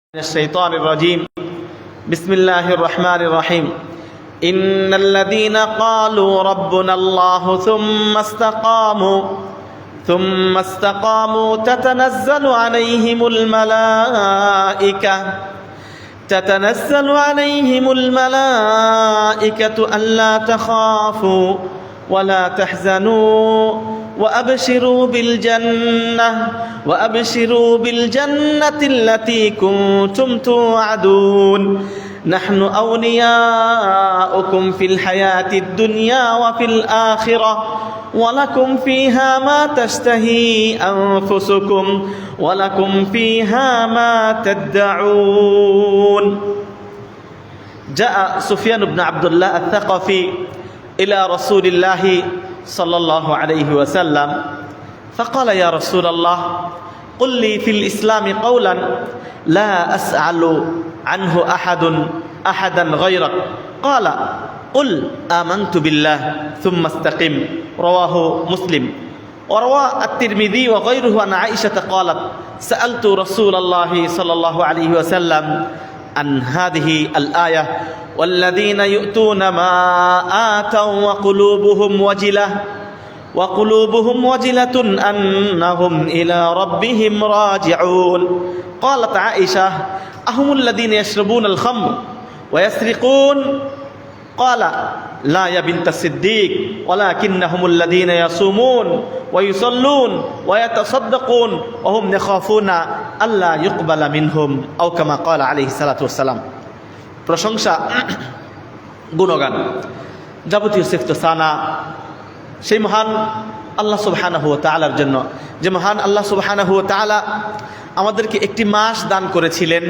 الشيطان الرجيم بسم الله الرحمن الرحيم إن الذين قالوا ربنا الله ثم استقاموا تتنزل عليهم الملائكة ألا تخافوا ولا تحزنوا وأبشروا بالجنة التي كنتم توعدون نحن أولياؤكم في الحياة الدنيا وفي الآخرة ولكم فيها ما تشتهي أنفسكم ولكم فيها ما تدعون. جاء سفيان بن عبد الله الثقفي إلى رسول الله صلى الله عليه وسلم فقال يا رسول الله قل لي في الإسلام قولا لا أسأل عنه أحدا غيرك. قال قل آمنت بالله ثم استقم. رواه مسلم. وروى الترمذي وغيره عن عائشة قالت سألت رسول الله صلى الله عليه وسلم عن هذه الآية والذين يؤتون ما آتوا وقلوبهم وجلة أنهم إلى ربهم راجعون. قالت عائشة أهم الذين يشربون الخمر ويسرقون؟ قال لا يا بنت الصديق ولكنهم الذين يصومون ويصلون ويتصدقون وهم يخافون ألا يقبل منهم أو كما قال عليه الصلاة والسلام. প্রশংসা গুণগান যাবতীয় সিফত সানা সেই মহান আল্লাহ সুবহানাহু ওয়া তাআলার জন্য, যে মহান আল্লাহ সুবহানাহু ওয়া তাআলা আমাদেরকে একটি মাস দান করেছিলেন,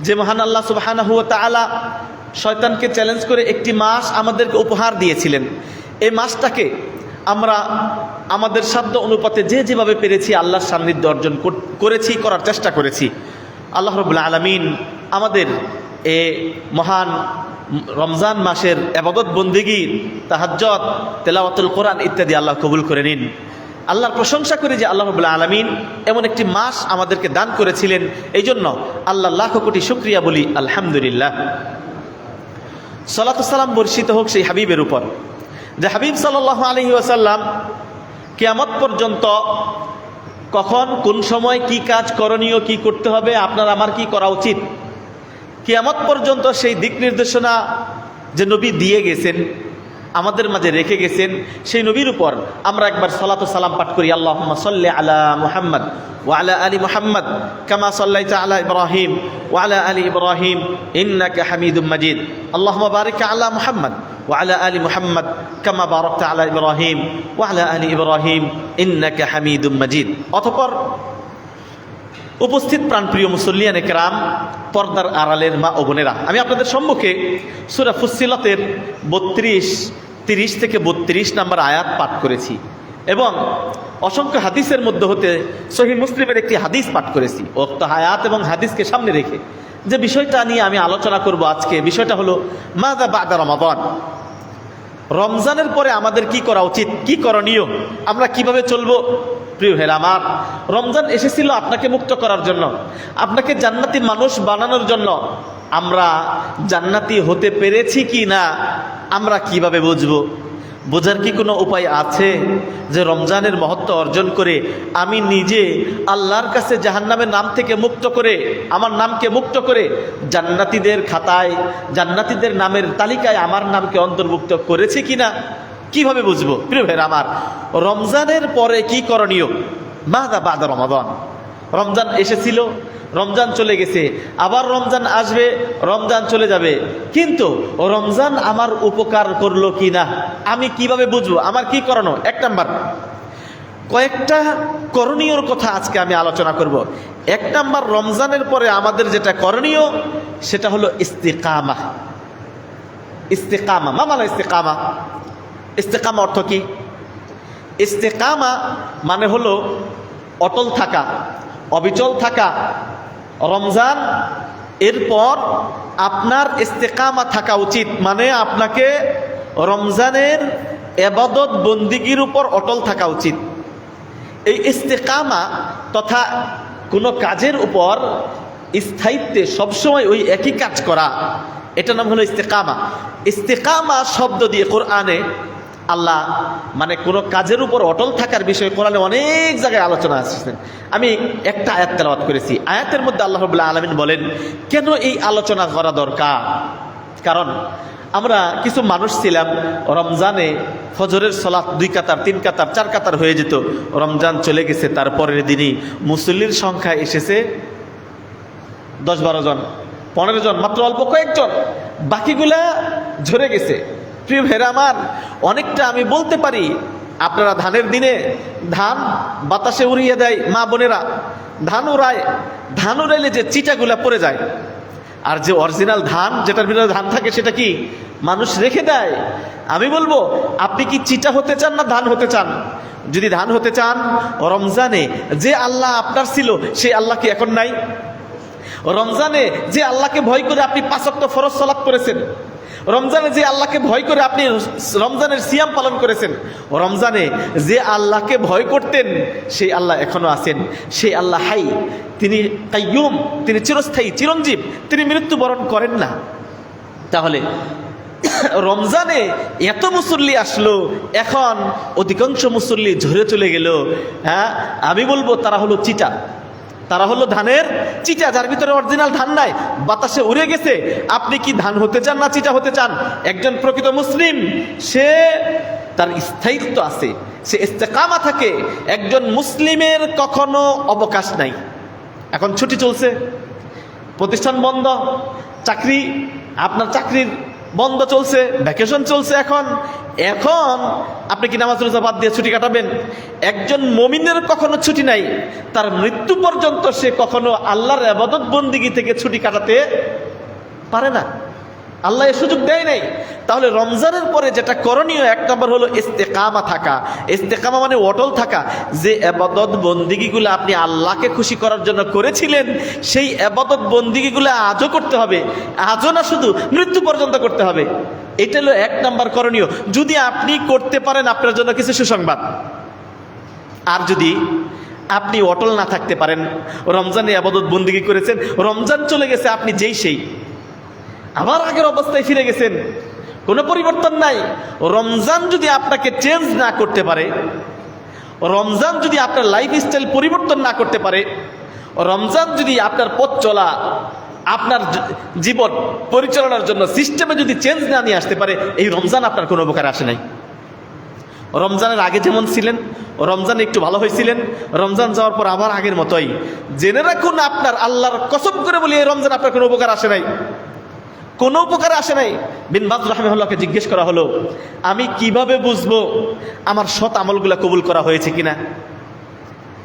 যে মহান আল্লাহ সুবহানাহু ওয়া তাআলা শয়তানকে চ্যালেঞ্জ করে একটি মাস আমাদেরকে উপহার দিয়েছিলেন। এই মাসটাকে আমরা আমাদের সাধ্য অনুপাতে যে যেভাবে পেরেছি আল্লাহর সান্নিধ্য অর্জন করার চেষ্টা করেছি। আল্লাহ রাব্বুল আলামিন আমাদের এ মহান রমজান মাসের ইবাদত বন্দেগী, তাহাজ্জুদ, তেলাওয়াতুল কোরআন ইত্যাদি আল্লাহ কবুল করে নিন। আল্লাহর প্রশংসা করি যে আল্লাহ রাব্বুল আলামিন এমন একটি মাস আমাদেরকে দান করেছিলেন। এই জন্য আল্লাহ লাখ কোটি শুকরিয়া বলি আলহামদুলিল্লাহ। সালাতু সালাম বর্ষিত হোক সেই হাবিবের উপর, যে হাবিব সাল্লাল্লাহু আলাইহি ওয়াসাল্লাম কিয়ামত পর্যন্ত কখন কোন সময় কি কাজ করণীয়, কি করতে হবে, আপনার আমার কি করা উচিত, কিয়ামত পর্যন্ত সেই দিক নির্দেশনা যে নবী দিয়ে গেছেন, আমাদের মাঝে রেখে গেছেন, সেই নবীর উপর আমরা একবার সালাতু সালাম পাঠ করি। আল্লাহুম্মা সাল্লি আলা মুহাম্মদ ওয়া আলা আলি মুহাম্মদ কামা সাল্লাইতা আলা ইব্রাহিম ওয়া আলা আলি ইব্রাহিম ইন্নাকা হামিদুম মাজিদ। আল্লাহুম্মা বারিক আলা মুহাম্মদ ওয়া আলা আলি মুহাম্মদ কামা বারাকতা আলা ইব্রাহিম ওয়া আলা আলি ইব্রাহিম ইন্নাকা হামিদুম মাজিদ। অতঃপর উপস্থিত প্রাণপ্রিয় মুসল্লিয়ানে কেরাম, পর্দার আড়ালের মা ও বোনেরা, আমি আপনাদের সম্মুখে সূরা ফুসসিলাতের 30 থেকে 32 নম্বর আয়াত পাঠ করেছি এবং অসংখ্য হাদিসের মধ্যে হতে সহিহ মুসলিমের একটি হাদিস পাঠ করেছি। উক্ত আয়াত এবং হাদিসকে সামনে রেখে যে বিষয়টা নিয়ে আমি আলোচনা করব আজকে, বিষয়টা হলো মাযা বা'দা রমাদান। রমজানের পরে আমাদের কি করা উচিত, কি করণীয়, আমরা কিভাবে চলবো। প্রিয় ভাইরা আমার, রমজান এসেছিল আপনাকে মুক্ত করার জন্য, আপনাকে জান্নাতি মানুষ বানানোর জন্য। আমরা জান্নাতি হতে পেরেছি কি না আমরা কিভাবে বুঝবো? বোঝার কি কোনো উপায় আছে যে রমজানের মহত্ব অর্জন করে আমি নিজে আল্লাহর কাছে জাহান্নামের নাম থেকে মুক্ত করে, আমার নামকে মুক্ত করে জান্নাতীদের খাতায়, জান্নাতীদের নামের তালিকায় আমার নামকে অন্তর্ভুক্ত করেছি কিনা কিভাবে বুঝবো? প্রিয় ভাইরা আমার, রমজানের পরে কি করণীয়? মাযা বা'দা রমাদান। রমজান এসেছিল, রমজান চলে গেছে, আবার রমজান আসবে, রমজান চলে যাবে, কিন্তু রমজান আমার উপকার করলো কি না আমি কিভাবে বুঝবো? আমার কি করণীয়? 1 নাম্বার, কয়েকটা করণীয়র কথা আজকে আমি আলোচনা করব। 1 নাম্বার, রমজানের পরে আমাদের যেটা করণীয় সেটা হলো ইস্তিকামা। ইস্তিকামা মানে ইস্তিকামা, ইস্তিকামা অর্থ কি? ইস্তিকামা মানে হলো অটল থাকা, অবিচল থাকা। রমজান এরপর আপনার ইস্তিকামা থাকা উচিত, মানে আপনাকে রমজানের ইবাদত বন্দিগির উপর অটল থাকা উচিত। এই ইস্তেকামা তথা কোনো কাজের উপর স্থায়িত্বে সবসময় ওই একই কাজ করা, এটার নাম হলো ইস্তেকামা। ইস্তেকামা শব্দ দিয়ে কোরআনে আল্লাহ মানে কোনো কাজের উপর অটল থাকার বিষয়ে কোরআনে অনেক জায়গায় আলোচনা আসছেন। আমি একটা আয়াত তেলাওয়াত করেছি। আয়াতের মধ্যে আল্লাহ রাব্বুল আলামিন বলেন কেন এই আলোচনা করা দরকার। কারণ আমরা কিছু মানুষ ছিলাম, রমজানে ফজরের সালাত 2 কাতার 3 কাতার 4 কাতার হয়ে যেত। রমজান চলে গেছে, তারপরের দিনই মুসল্লির সংখ্যা এসেছে 10-12 জন, 15 জন, মাত্র অল্প কয়েকজন, বাকিগুলা ঝরে গেছে। প্রিয় ভাইরা আমার, অনেকটা আমি বলতে পারি আপনারা ধানের দিনে ধান বাতাসে উড়িয়ে দেয় মা বোনেরা, ধান উড়ায়, ধান উড়াইলে যে চিটাগুলা পড়ে যায়, আর যে অরিজিনাল ধান যেটার ভিতরে ধান থাকে সেটা কি মানুষ রেখে দেয়। আমি বলবো আপনি কি চিটা হতে চান না ধান হতে চান? যদি ধান হতে চান, রমজানে যে আল্লাহ আপনার ছিল সেই আল্লাহ কি এখন নাই? রমজানে যে আল্লাহকে ভয় করে আপনি 5 ওয়াক্ত ফরজ সালাত করেছেন, রমজানে যে আল্লাহকে ভয় করে আপনি রমজানের সিয়াম পালন করেছেন, রমজানে যে আল্লাহকে ভয় করতেন সেই আল্লাহ এখনো আছেন। সেই আল্লাহ হাই, তিনি কাইয়ুম, তিনি চিরস্থায়ী, চিরঞ্জীব, তিনি মৃত্যুবরণ করেন না। তাহলে রমজানে এত মুসল্লি আসলো, এখন অধিকাংশ মুসল্লি ঝরে চলে গেল। হ্যাঁ, আমি বলবো তারা হলো চিটা, তারা হলো ধানের চিটা, যার ভিতরে অরিজিনাল ধান নাই, বাতাসে উড়ে গেছে। আপনি কি ধান হতে চান না চিটা হতে চান? একজন প্রকৃত মুসলিম সে তার স্থায়িত্ব আছে, সে ইস্তেকামা থাকে। একজন মুসলিমের কখনো অবকাশ নাই। এখন ছুটি চলছে, প্রতিষ্ঠান বন্ধ, চাকরি, আপনার চাকরির বন্ধ চলছে, ভ্যাকেশন চলছে। এখন আপনি কি নামাজ রোজা বাদ দিয়ে ছুটি কাটাবেন? একজন মুমিনের কখনো ছুটি নাই, তার মৃত্যু পর্যন্ত সে কখনো আল্লাহর ইবাদত বন্দিগি থেকে ছুটি কাটাতে পারে না। আল্লাহ এ সুযোগ দেয় নাই। তাহলে রমজানের পরে যেটা করণীয়, 1 নম্বর হলো ইস্তেকামা থাকা। ইস্তেকামা মানে অটল থাকা। যে ইবাদত বন্দিগিগুলো আপনি আল্লাহকে খুশি করার জন্য করেছিলেন, সেই ইবাদত বন্দিগিগুলো আজও করতে হবে, আজও না শুধু মৃত্যু পর্যন্ত করতে হবে। এটা হলো 1 নম্বর করণীয়। যদি আপনি করতে পারেন, আপনার জন্য কিছু সুসংবাদ। আর যদি আপনি অটল না থাকতে পারেন, রমজানে ইবাদত বন্দিগি করেছেন, রমজান চলে গেছে, আপনি যেই সেই আবার আগের অবস্থায় ফিরে গেছেন, কোনো পরিবর্তন নাই। রমজান যদি আপনাকে চেঞ্জ না করতে পারে, রমজান যদি আপনার লাইফস্টাইল পরিবর্তন না করতে পারে, রমজান যদি আপনার পথ চলা, আপনার জীবন পরিচালনার জন্য সিস্টেমে যদি চেঞ্জ না নিয়ে আসতে পারে, এই রমজান আপনার কোনো উপকার আসে নাই। রমজানের আগে যেমন ছিলেন, রমজান একটু ভালো হয়েছিলেন, রমজান যাওয়ার পর আবার আগের মতোই। জেনে রাখুন, আপনার আল্লাহর কসম করে বলি, এই রমজান আপনার কোনো উপকার আসে নাই, কোনো উপকার আসে নাই। বিন বাজ রাহিমাহুল্লাহকে জিজ্ঞেস করা হলো, আমি কিভাবে বুঝবো আমার সৎ আমলগুলো কবুল করা হয়েছে কিনা?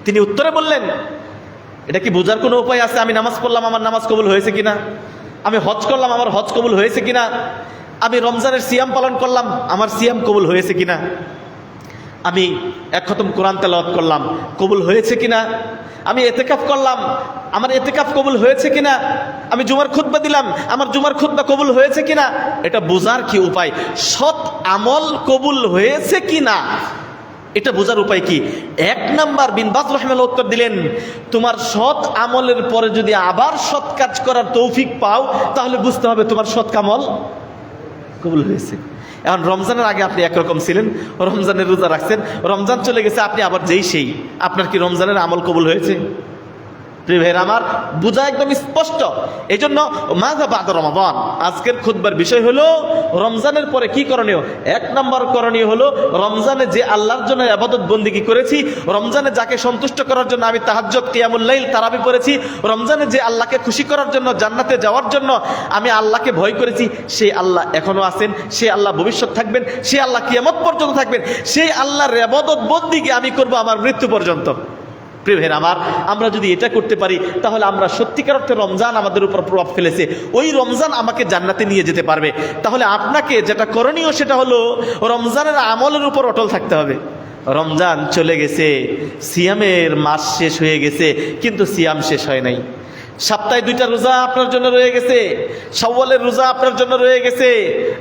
তিনি উত্তরে বললেন, এটা কি বোঝার কোনো উপায় আছে? আমি নামাজ পড়লাম, আমার নামাজ কবুল হয়েছে কিনা? আমি হজ করলাম, আমার হজ কবুল হয়েছে কিনা? আমি রমজানের সিয়াম পালন করলাম, আমার সিয়াম কবুল হয়েছে কিনা? আমি 1 খতম কোরআন তেলাওয়াত করলাম, কবুল হয়েছে কিনা? আমি এতেকাফ করলাম, আমার এতেকাফ কবুল হয়েছে কিনা? আমি জুমার খুতবা দিলাম, আমার জুমার খুতবা কবুল হয়েছে কিনা? এটা বোঝার কি উপায়? সৎ আমল কবুল হয়েছে কিনা এটা বোঝার উপায় কি? 1 নাম্বার বিন বাজ রাহিমাহুল্লাহ উত্তর দিলেন, তোমার সৎ আমলের পরে যদি আবার সৎ কাজ করার তৌফিক পাও, তাহলে বুঝতে হবে তোমার সৎ আমল কবুল হয়েছে। এখন রমজানের আগে আপনি একরকম ছিলেন, রমজানের রোজা রাখছেন, রমজান চলে গেছে, আপনি আবার যেই সেই। আপনার কি রমজানের আমল কবুল হয়েছে? প্রিয় ভাইরা আমার, বোঝা একদম স্পষ্ট। এই জন্য মাযা বা'দা রমাদান, আজকের খুতবার বিষয় হলো রমজানের পরে কি করণীয়। 1 নম্বর করণীয় হলো, রমজানে যে আল্লাহর জন্য ইবাদত বন্দেগী করেছি, রমজানে যাকে সন্তুষ্ট করার জন্য আমি তাহাজ্জুদ, কিয়ামুল লাইল, তারাবি পড়েছি, রমজানে যে আল্লাহকে খুশি করার জন্য, জান্নাতে যাওয়ার জন্য আমি আল্লাহকে ভয় করেছি, সেই আল্লাহ এখনো আছেন, সেই আল্লাহ ভবিষ্যৎ থাকবেন, সেই আল্লাহ কিয়ামত পর্যন্ত থাকবেন। সেই আল্লাহর ইবাদত বন্দেগী আমি করব আমার মৃত্যু পর্যন্ত। প্রিয় ভাইরা আমার, আমরা যদি এটা করতে পারি, তাহলে আমরা সত্যিকার অর্থে রমজান আমাদের উপর প্রভাব ফেলেছে, ওই রমজান আমাকে জান্নাতে নিয়ে যেতে পারবে। তাহলে আপনাকে যেটা করণীয় সেটা হলো রমজানের আমলের উপর অটল থাকতে হবে। রমজান চলে গেছে, সিয়ামের মাস শেষ হয়ে গেছে, কিন্তু সিয়াম শেষ হয় নাই। সপ্তাহে 2টা রোজা আপনার জন্য রয়ে গেছে, শাওয়ালের রোজা আপনার জন্য রয়ে গেছে।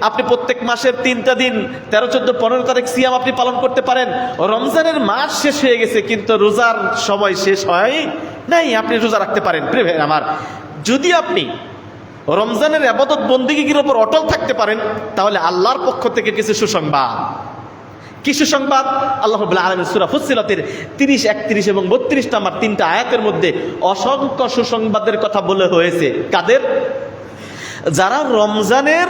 আপনি প্রত্যেক মাসের 3টা দিন 13, 14, 15 তারিখ সিয়াম আপনি পালন করতে পারেন। রমজানের মাস শেষ হয়ে গেছে, কিন্তু রোজার সময় শেষ হয় নাই, আপনি রোজা রাখতে পারেন। প্রিয় ভাই আমার, যদি আপনি রমজানের ইবাদত বন্দেগীর উপর অটল থাকতে পারেন, তাহলে আল্লাহর পক্ষ থেকে কিছু সুসংবাদ। কি সুসংবাদ? আল্লাহ রাব্বুল আলামিন সূরা ফুসসিলাতের 30, 31 এবং 32 নম্বর 3টা আয়াতের মধ্যে অসংখ্য সুসংবাদের কথা বলে হয়েছে। কাদের? যারা রমজানের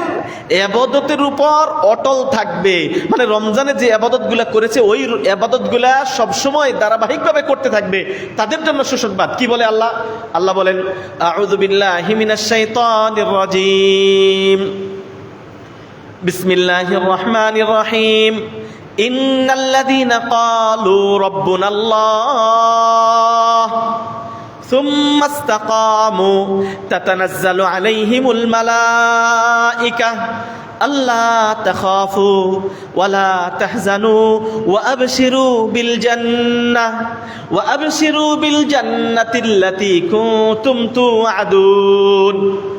ইবাদতের উপর অটল থাকবে, মানে রমজানে যে ইবাদতগুলো করেছে ওই ইবাদতগুলা সবসময় ধারাবাহিকভাবে করতে থাকবে, তাদের জন্য সুসংবাদ। কি বলে আল্লাহ? আল্লাহ বলেন, আউযু বিল্লাহি মিনাশ শাইতানির রাজীম, বিসমিল্লাহির রহমানির রহিম, ইন্নাল্লাযীনা ক্বালু রাব্বুনাল্লাহ ثم استقاموا تتنزل عليهم الملائكة ألا تخافوا ولا تحزنوا وأبشروا بالجنة التي كنتم توعدون।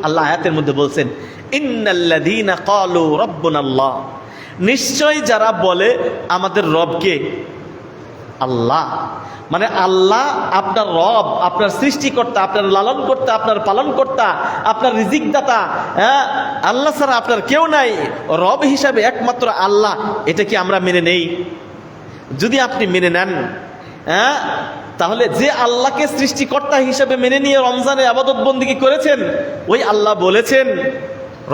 আল্লাহ আয়াতের মধ্যে বলছেন, ইন্নাল্লাযীনা ক্বালু রাব্বুনাল্লাহ, নিশ্চয় যারা বলে আমাদের রবকে আল্লাহ, মানে আল্লাহ আপনার রব, আপনার সৃষ্টিকর্তা, আপনার লালন কর্তা, আপনার পালন কর্তা, আপনার রিজিক দাতা, হ্যাঁ, আল্লাহ ছাড়া আপনার কেউ নাই, রব হিসাবে একমাত্র আল্লাহ। এটা কি আমরা মেনে নেই? যদি আপনি মেনে নেন, হ্যাঁ, তাহলে যে আল্লাহকে সৃষ্টিকর্তা হিসাবে মেনে নিয়ে রমজানে ইবাদত বন্দেগী করেছেন, ওই আল্লাহ বলেছেন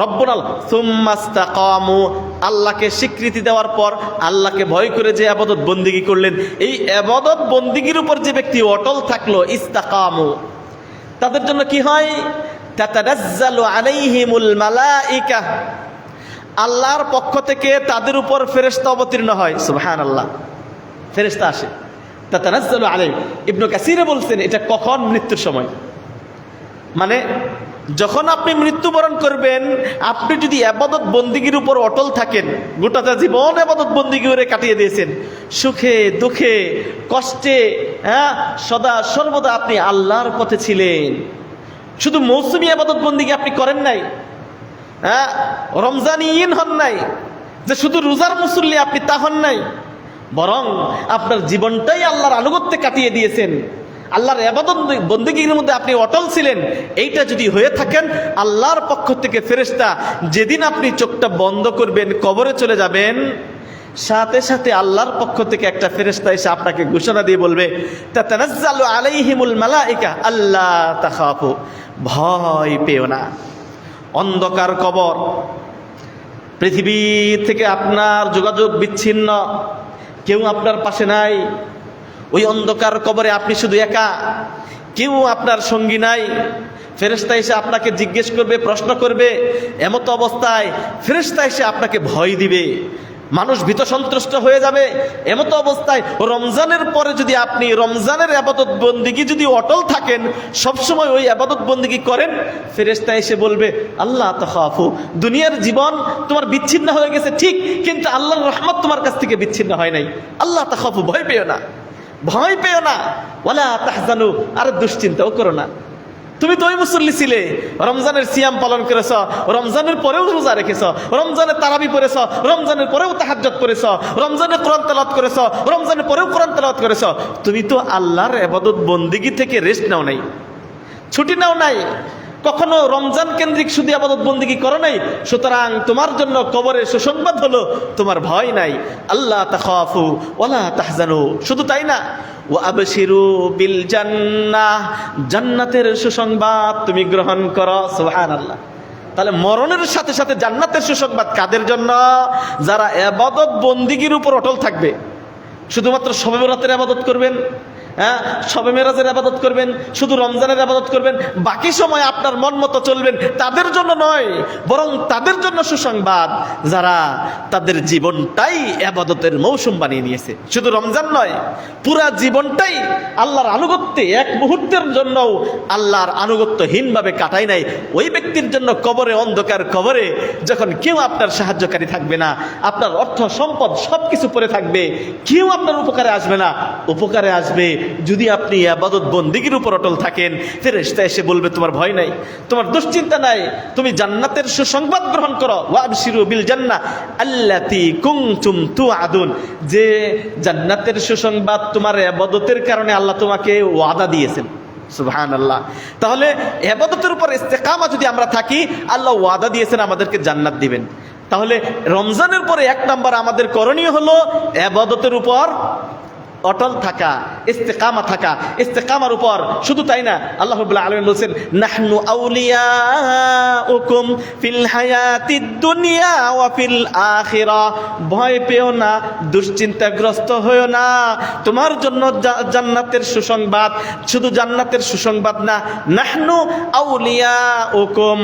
রব্বুনা সুম্মা ইসতাকামু, আল্লাহকে স্বীকৃতি দেওয়ার পর আল্লাহকে ভয় করে যে ইবাদত বন্দেগী করলেন, এই ইবাদত বন্দেগীর উপর যে ব্যক্তি অটল থাকলো, ইসতাকামু, তাদের জন্য কি হয়? তাতানাজ্জালু আলাইহিমুল মালাইকা, আল্লাহর পক্ষ থেকে তাদের উপর ফেরেশতা অবতীর্ণ হয়। সুবহানাল্লাহ, ফেরেশতা আসে। তাতানাজ্জালু আলাইহিম, ইবনে কাসির বলছেন এটা কখন? মৃত্যুর সময়। মানে যখন আপনি মৃত্যুবরণ করবেন, আপনি যদি ইবাদত বন্দেগীর উপর অটল থাকেন, গোটাটা জীবন ইবাদত বন্দেগী করে কাটিয়ে দিয়েছেন, সুখে দুঃখে কষ্টে, হ্যাঁ, সদা সর্বদা আপনি আল্লাহর পথে ছিলেন, শুধু মৌসুমী ইবাদত বন্দেগী আপনি করেন নাই, হ্যাঁ, রমজানিন হন নাই, যে শুধু রোজার মুসল্লি আপনি তা হন নাই, বরং আপনার জীবনটাই আল্লাহর আনুগত্যে কাটিয়ে দিয়েছেন, আল্লাহর ইবাদত বন্দেগীর মধ্যে আপনি অটল ছিলেন। এইটা যদি হয়ে থাকেন, আল্লাহর পক্ষ থেকে ফেরেশতা যেদিন আপনি চোখটা বন্ধ করবেন, কবরে চলে যাবেন, সাথে সাথে আল্লাহর পক্ষ থেকে একটা ফেরেশতা এসে আপনাকে ঘোষণা দিয়ে বলবে, তাতানাজ্জালু আলাইহিমুল মালাইকা আল্লা তাখাফু, ভয় পেও না। অন্ধকার কবর, পৃথিবী থেকে আপনার যোগাযোগ বিচ্ছিন্ন, কেউ আপনার পাশে নাই, ওই অন্ধকার কবরে আপনি শুধু একা, কেউ আপনার সঙ্গী নাই। ফেরেশতা এসে আপনাকে জিজ্ঞেস করবে, প্রশ্ন করবে, এমত অবস্থায় ফেরেশতা এসে আপনাকে ভয় দিবে, মানুষ ভীত সন্ত্রস্ত হয়ে যাবে। এমত অবস্থায় রমজানের পরে যদি আপনি রমজানের ইবাদত বন্দেগী যদি অটল থাকেন, সবসময় ওই ইবাদত বন্দেগী করেন, ফেরেশতা এসে বলবে আল্লাহ তাখাফু, দুনিয়ার জীবন তোমার বিচ্ছিন্ন হয়ে গেছে ঠিক, কিন্তু আল্লাহর রহমত তোমার কাছ থেকে বিচ্ছিন্ন হয় নাই। আল্লাহ তাখাফু, ভয় পেও না, ভয় পেও না, ওয়ালা তাহজানু, আর দুশ্চিন্তাও করো না। তুমি তো ওই মুসল্লি ছিলে, রমজানের সিয়াম পালন করেছ, রমজানের পরেও রোজা রেখেছ, রমজানে তারাবি পড়েছ, রমজানের পরেও তাহাজ্জুদ করেছ, রমজানে কোরআন তেলাওয়াত করেছ, রমজানের পরেও কোরআন তেলাওয়াত করেছ। তুমি তো আল্লাহর ইবাদত বন্দেগী থেকে রেস্ট নাও নাই, ছুটি নাও নাই, কখনো রমজান কেন্দ্রিক শুধু ইবাদত বন্দেগী করো নাই। সুতরাং তোমার জন্য কবরের সুসংবাদ হলো তোমার ভয় নাই, আল্লাহ তাখাফু ওয়ালা তাহজানু। শুধু তাই না, ওয়া আবশিরু বিল জান্নাহ, জান্নাতের সুসংবাদ তুমি গ্রহণ করো। সুবহানাল্লাহ। তাহলে মরণের সাথে সাথে জান্নাতের সুসংবাদ কাদের জন্য? যারা ইবাদত বন্দেগীর উপর অটল থাকবে, শুধুমাত্র শবে বরাতের ইবাদত করবেন, হ্যাঁ, শবে মেরাজের ইবাদত করবেন, শুধু রমজানের ইবাদত করবেন, বাকি সময় আপনার মন মতো চলবেন, তাদের জন্য নয়, বরং তাদের জন্য সুসংবাদ যারা তাদের জীবনটাই ইবাদতের মৌসুম বানিয়ে নিয়েছে। শুধু রমজান নয়, পুরা জীবনটাই আল্লাহর আনুগত্যে, এক মুহূর্তের জন্যও আল্লাহর আনুগত্যহীনভাবে কাটায় নাই। ওই ব্যক্তির জন্য কবরে, অন্ধকার কবরে যখন কেউ আপনার সাহায্যকারী থাকবে না, আপনার অর্থ সম্পদ সবকিছু পড়ে থাকবে, কেউ আপনার উপকারে আসবে না, উপকারে আসবে যদি আপনি ইবাদত বন্দেগীর উপর অটল থাকেন। ফেরেশতা এসে বলবে তোমার ভয় নাই, তোমার দুশ্চিন্তা নাই, তুমি জান্নাতের সুসংবাদ গ্রহণ করো। ওয়াবশিরু বিল জান্নাহ আল্লাতী কুনতুম তুআদুন, যে জান্নাতের সুসংবাদ তোমার ইবাদতের কারণে আল্লাহ তোমাকে ওয়াদা দিয়েছেন। সুবহানাল্লাহ। তাহলে ইবাদতের উপর ইস্তেকামা যদি আমরা থাকি, আল্লাহ ওয়াদা দিয়েছেন আমাদেরকে জান্নাত দিবেন। তাহলে রমজানের পরে 1 নাম্বার আমাদের করণীয় হলো ইবাদতের উপর অটল থাকা, ইস্তেকামা থাকা। ইস্তেকামার উপর শুধু তাই না, আল্লাহ রাব্বুল আলামিন বলেন নাহনু আউলিয়াউকুম ফিল হায়াতিদ দুনিয়া ওয়া ফিল আখিরা। ভয় পেও না, দুশ্চিন্তাগ্রস্ত হয়ো না, তোমার জন্য জান্নাতের সুসংবাদ। শুধু জান্নাতের সুসংবাদ না, নাহনু আউলিয়াউকুম,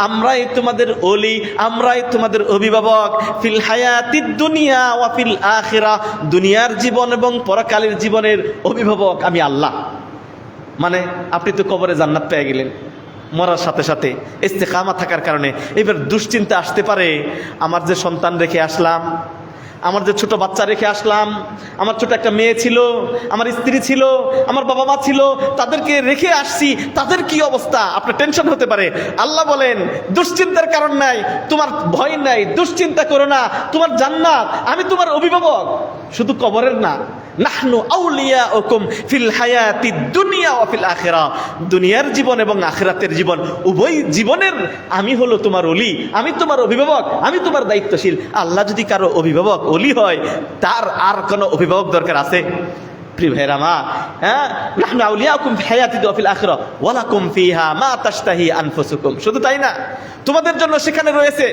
আমরাই তোমাদের ওলি, আমরাই তোমাদের অভিভাবক। ফিল হায়াতিদ দুনিয়া ওয়া ফিল আখিরা, দুনিয়ার জীবন এবং কালের জীবনের অভিভাবক আমি আল্লাহ। মানে আপনি তো কবরে জান্নাত পেয়ে গেলেন মরার সাথে সাথে ইস্তেকামা থাকার কারণে। এবার দুশ্চিন্তা আসতে পারে, আমার যে সন্তান রেখে আসলাম, আমার যে ছোট বাচ্চা রেখে আসলাম, আমার ছোট একটা মেয়ে ছিল, আমার স্ত্রী ছিল, আমার বাবা মা ছিল, তাদেরকে রেখে আসছি, তাদের কি অবস্থা, আপনার টেনশন হতে পারে। আল্লাহ বলেন দুশ্চিন্তার কারণ নাই, তোমার ভয় নাই, দুশ্চিন্তা করো না, তোমার জান্নাত, আমি তোমার অভিভাবক। শুধু কবরের না, নাহনু আউলিয়াউকুম ফিল হায়াতিদ দুনিয়া ওয়া ফিল আখিরা, দুনিয়ার জীবন এবং আখিরাতের জীবন, উভয় জীবনের আমি হলো তোমার ওলি, আমি তোমার অভিভাবক, আমি তোমার দায়িত্বশীল। আল্লাহ যদি কারো অভিভাবক ওলি হয়, তার আর কোনো অভিভাবক দরকার আছে? প্রিয় ভাইরা আমার, নাহনু আউলিয়াউকুম ফিল হায়াতিদ ওয়া ফিল আখিরা ওয়া লাকুম ফিহা মা তাশতাহি আনফুসুকুম। শুধু তাই না, তোমাদের জন্য সেখানে রয়েছে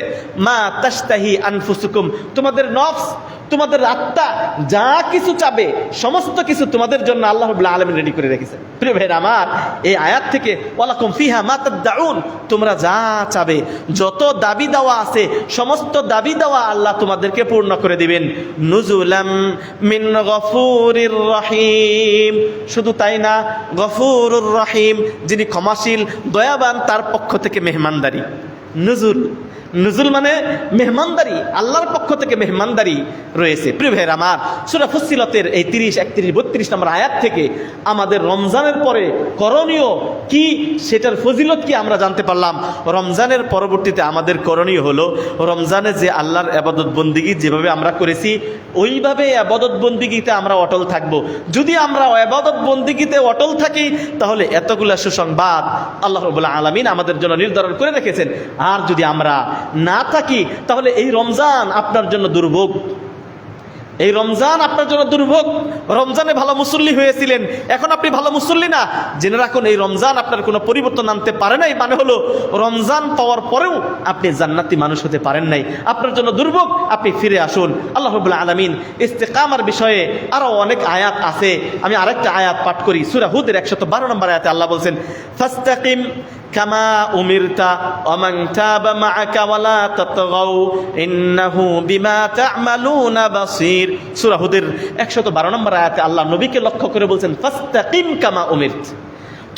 মা তাশতাহি আনফুসুকুম, তোমাদের নফস, তোমাদের আত্মা যা কিছু চাবে সমস্ত কিছু তোমাদের জন্য আল্লাহ রাব্বুল আলামিন রেডি করে রেখেছেন। প্রিয় ভাইরা আমার, এই আয়াত থেকে ওয়ালাকুম ফিহা মা তাদউন, তোমরা যা চাবে, যত দাবি দেওয়া আছে সমস্ত দাবি দেওয়া আল্লাহ তোমাদেরকে পূর্ণ করে দিবেন। নুজুলাম মিন গফুরির রহিম, শুধু তাই না, গফুরুর রহিম, যিনি ক্ষমাশীল দয়াবান, তার পক্ষ থেকে মেহমানদারি। নুজুল, নুজুল মানে মেহমানদারি, আল্লাহর পক্ষ থেকে মেহমানদারি রয়েছে। প্রিয় ভাইয়ের আমার, সূরা ফুসসিলাতের এই 30, 31, 32 নম্বর আয়াত থেকে আমাদের রমজানের পরে করণীয় কি, সেটার ফজিলত কি আমরা জানতে পারলাম। রমজানের পরবর্তীতে আমাদের করণীয় হলো, রমজানে যে আল্লাহর ইবাদত বন্দিগি যেভাবে আমরা করেছি ওইভাবে ইবাদত বন্দিগিতে আমরা অটল থাকব। যদি আমরা ইবাদত বন্দিগিতে অটল থাকি, তাহলে এতগুলা সুসংবাদ আল্লাহ রাব্বুল আলামিন আমাদের জন্য নির্ধারণ করে রেখেছেন। আর যদি আমরা না থাকি, তাহলে এই রমজান আপনার জন্য দুর্ভোগ, এই রমজান আপনার জন্য দুর্ভোগ। রমজানে ভালো মুসল্লি হয়েছিলেন, এখন আপনি ভালো মুসল্লি না, জেনে রাখুন এই রমজান আপনার কোনো পরিবর্তন আনতে পারে নাই। মানে হলো রমজান পাওয়ার পরেও আপনি জান্নাতি মানুষ হতে পারেন নাই, আপনার জন্য দুর্ভোগ। আপনি ফিরে আসুন। আল্লাহ রাব্বুল আলামিন ইস্তেকামার বিষয়ে আরো অনেক আয়াত আছে, আমি আরেকটা আয়াত পাঠ করি। সূরা হুদের 112 নম্বর আয়াতে আল্লাহ বলছেন ফাস্তাকিম কামা উমিরতা ওয়া মান তাবা মাআকা ওয়া লা তাতগাউ ইন্নাহু বিমা তা'মালুনা বাসীর। সূরা হুদের 112 নম্বর আয়াতে আল্লাহ নবীকে লক্ষ্য করে বলছেন ফাস্তাকিম কামা উমিরত,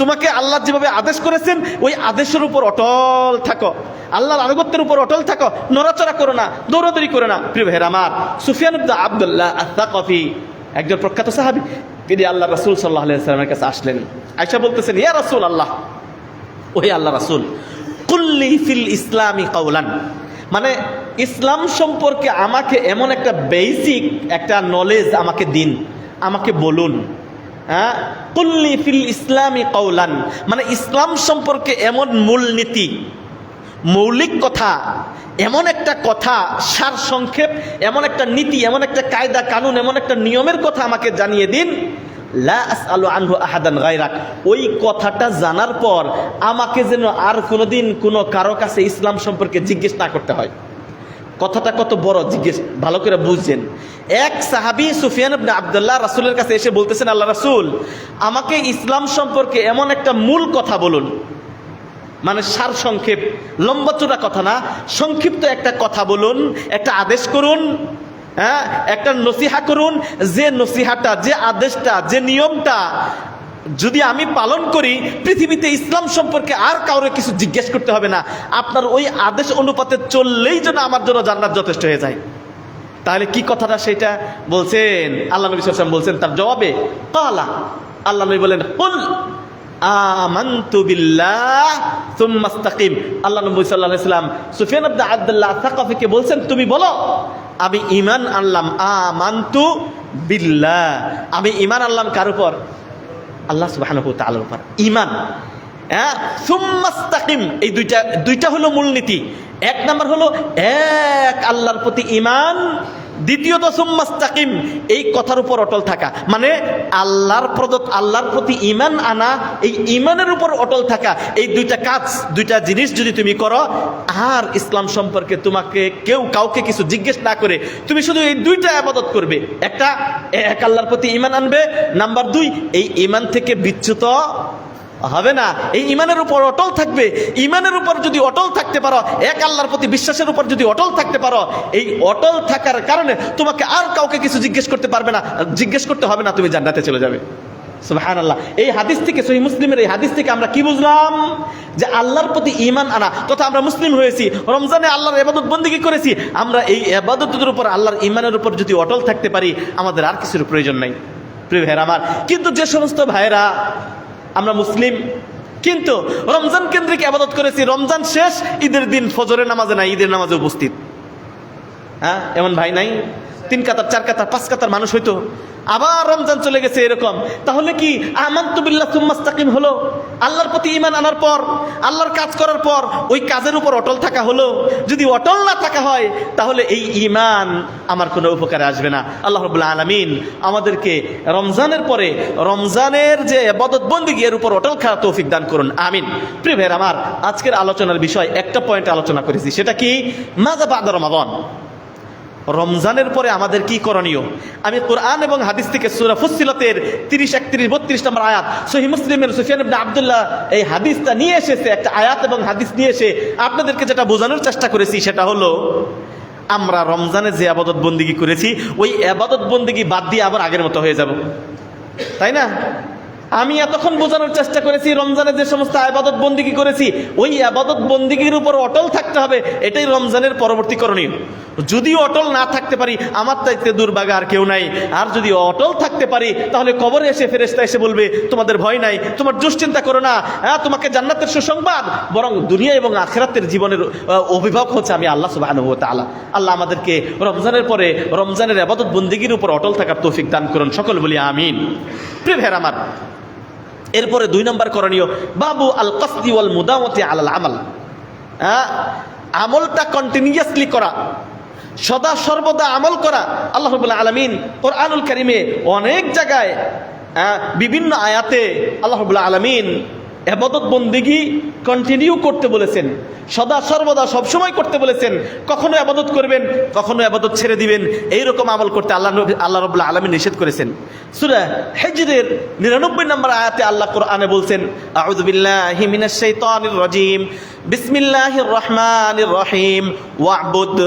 তোমাকে আল্লাহ যেভাবে আদেশ করেছেন ওই আদেশের উপর অটল থাকো, আল্লাহর আনুগত্যের উপর অটল থাকো, নড়াচড়া করো না, দৌড়াদৌড়ি করো না। প্রিয় ভাইরা আমার, সুফিয়ান ইবনে আব্দুল্লাহ আস-সাকাফি একজন প্রখ্যাত সাহাবী, তিনি আল্লাহ রাসূল সাল্লাল্লাহু আলাইহি ওয়াসাল্লামের কাছে আসলেন। আয়েশা বলতেছেন, ইয়া রাসূলুল্লাহ, ওহে আল্লাহ রাসূল, কুল্লি ফিল ইসলামি কাওলান, মানে ইসলাম সম্পর্কে আমাকে এমন একটা বেসিক একটা নলেজ আমাকে দিন, আমাকে বলুন। কুল্লি ফিল ইসলামি কাওলান, মানে ইসলাম সম্পর্কে এমন মূলনীতি, মৌলিক কথা, এমন একটা কথা, সার সংক্ষেপ, এমন একটা নীতি, এমন একটা কায়দা কানুন, এমন একটা নিয়মের কথা আমাকে জানিয়ে দিন, লা আসআলু আনহু আহাদান গায়রাক, ওই কথাটা জানার পর আমাকে যেন আর কোনোদিন কোনো কারো কাছে ইসলাম সম্পর্কে জিজ্ঞেস না করতে হয়। কথাটা কত বড়, জিজ্ঞেস ভালো করে বুঝছেন। এক সাহাবী সুফিয়ান ইবনে আব্দুল্লাহ রাসূলের কাছে এসে বলতেছেন, আল্লাহ রাসূল, আমাকে ইসলাম সম্পর্কে এমন একটা মূল কথা বলুন, মানে সার সংক্ষেপ, লম্বা চূড়া কথা না, সংক্ষিপ্ত একটা কথা বলুন, একটা আদেশ করুন, একটা নসিহা করুন, যে নসিহাটা, যে আদেশটা, যে নিয়মটা যদি আমি পালন করি, পৃথিবীতে ইসলাম সম্পর্কে আর কাউরে কিছু জিজ্ঞেস করতে হবে না, আপনার ওই আদেশ অনুপাতে চললেই যেন আমার জন্য জান্নাত যথেষ্ট হয়ে যায়। তাহলে কি কথাটা সেটা বলছেন আল্লাহ নবী সাল্লাল্লাহু আলাইহি ওয়াসাল্লাম বলছেন তার জবাবে, ক্বালা, আল্লাহ নবী বলেন, কুল আমানতু বিল্লাহ সুম্মা ইসতাকিম। আল্লাহ নবী সাল্লাল্লাহু আলাইহি ওয়াসাল্লাম সুফিয়ান ইবনে আব্দুল্লাহ আস-সাকাফিকে বলছেন, তুমি বলো আমি ঈমান আনলাম, আমানতু বিল্লাহ, আমি ঈমান আনলাম কার উপর? আল্লাহ সুবহানাহু ওয়া তাআলার উপর ঈমান। সুম্মাস্তাকিম, এই দুইটা হলো মূলনীতি। এক নাম্বার হলো এক আল্লাহর প্রতি ঈমান, দ্বিতীয়ত সুম্মাস্তাকিম, এই কথার উপর অটল থাকা, মানে আল্লাহর প্রতি ঈমান আনা, এই ঈমানের উপর অটল থাকা। এই দুইটা কাজ, দুইটা জিনিস যদি তুমি করো, আর ইসলাম সম্পর্কে তোমাকে কেউ কাউকে কিছু জিজ্ঞেস না করে তুমি শুধু এই দুইটা ইবাদত করবে। একটা, এক আল্লাহর প্রতি ঈমান আনবে। নাম্বার দুই, এই ঈমান থেকে বিচ্যুত হবে না, এই ঈমানের উপর অটল থাকবে। ঈমানের উপর যদি অটল থাকতে পারো, এক আল্লাহর প্রতি বিশ্বাসের উপর যদি অটল থাকতে পারো, এই অটল থাকার কারণে তোমাকে আর কাউকে কিছু জিজ্ঞেস করতে হবে না, তুমি জান্নাতে চলে যাবে। সুবহানাল্লাহ। এই হাদিস থেকে, সহিহ মুসলিমের এই হাদিস থেকে আমরা কি বুঝলাম? যে আল্লাহর প্রতি ঈমান আনা, তথা আমরা মুসলিম হয়েছি, রমজানে আল্লাহর ইবাদত বন্দেগী করেছি, আমরা এই ইবাদতের উপর, আল্লাহর ঈমানের উপর যদি অটল থাকতে পারি, আমাদের আর কিছুর প্রয়োজন নাই। প্রিয় ভাইরা আমার, কিন্তু যে সমস্ত ভাইরা আমরা মুসলিম কিন্তু রমজান কেন্দ্রিক ইবাদত করেছি, রমজান শেষ, ঈদের দিন ফজরের নামাজে নাই, ঈদের নামাজে উপস্থিত, এমন ভাই নাই? 3 কাতার 4 কাতার 5 কাতার মানুষ হইতো, আবার রমজান চলে গেছে এরকম। তাহলে কি আমানতু বিল্লাহ সুম্মাস্তাকিম হলো? আল্লাহর প্রতি ঈমান আনার পর, আল্লাহর কাজ করার পর ওই কাজের উপর অটল থাকা হলো? যদি অটল না থাকা হয়, তাহলে এই ঈমান আমার কোনো উপকারে আসবে না। আল্লাহ রাব্বুল আলামিন আমাদেরকে রমজানের পরে রমজানের যে ইবাদত বন্দেগী এর উপর অটল থাকার তৌফিক দান করুন, আমিন। প্রিয় ভাইরা আমার, আজকের আলোচনার বিষয় একটা পয়েন্ট আলোচনা করেছি, সেটা কি? মাযা বা'দা রমাদান, রমজানের পরে আমাদের কি করণীয়। আমি কোরআন এবং হাদিস থেকে সূরা ফুসসিলাতের 30, 31, 32 নম্বর আয়াত, সহিহ মুসলিমের সুফিয়ান ইবনে আব্দুল্লাহ এই হাদিসটা নিয়ে এসেছে, একটা আয়াত এবং হাদিস নিয়ে এসে আপনাদেরকে যেটা বোঝানোর চেষ্টা করেছি, সেটা হলো আমরা রমজানে যে ইবাদত বন্দেগী করেছি, ওই ইবাদত বন্দেগী বাদ দিয়ে আবার আগের মতো হয়ে যাব, তাই না? আমি এতক্ষণ বোঝানোর চেষ্টা করেছি, রমজানে যে সমস্ত ইবাদত বন্দেগী করেছি, ওই ইবাদত বন্দেগীর উপর অটল থাকতে হবে, এটাই রমজানের পরবর্তী করণীয়। যদি অটল না থাকতে পারি, আমার চাইতে দুর্ভাগা আর কেউ নাই। আর যদি অটল থাকতে পারি, তাহলে কবরে এসে ফেরেশতা এসে বলবে, তোমাদের ভয় নাই, তোমার দুশ্চিন্তা করো না, তোমাকে জান্নাতের সুসংবাদ, বরং দুনিয়া এবং আখিরাতের জীবনের অভিভাবক হচ্ছে আমি আল্লাহ সুবহানাহু ওয়া তাআলা। আল্লাহ আমাদেরকে রমজানের পরে রমজানের ইবাদত বন্দেগীর উপর অটল থাকার তৌফিক দান করুন, সকল বলি আমিন। প্রিয় ভাইরা আমার, এরপরে 2 নম্বর করণীয়, বাবু আল কসদি ওয়াল মুদাওয়াতি আলাল আমাল। আমলটা কন্টিনিউয়াসলি করা, সদা সর্বদা আমল করা। আল্লাহ রাব্বুল আলামিন কোরআনুল কারীমে অনেক জায়গায় বিভিন্ন আয়াতে আল্লাহ রাব্বুল আলামিন ইবাদত বন্দেগী কন্টিনিউ করতে বলেছেন, সদা সর্বদা সবসময় করতে বলেছেন। কখনো ইবাদত করবেন, কখনো ইবাদত ছেড়ে দিবেন, এইরকম আমল করতে আল্লাহ রাব্বুল আলামিন নিষেধ করেছেন। সূরা হিজরের 99 নম্বর আয়াতে আল্লাহ কোরআনে বলছেন, আউযু বিল্লাহি মিনাশ শাইতানির রাজীম, বিসমিল্লাহির রহমানির রহিম, ওয়া'বুদ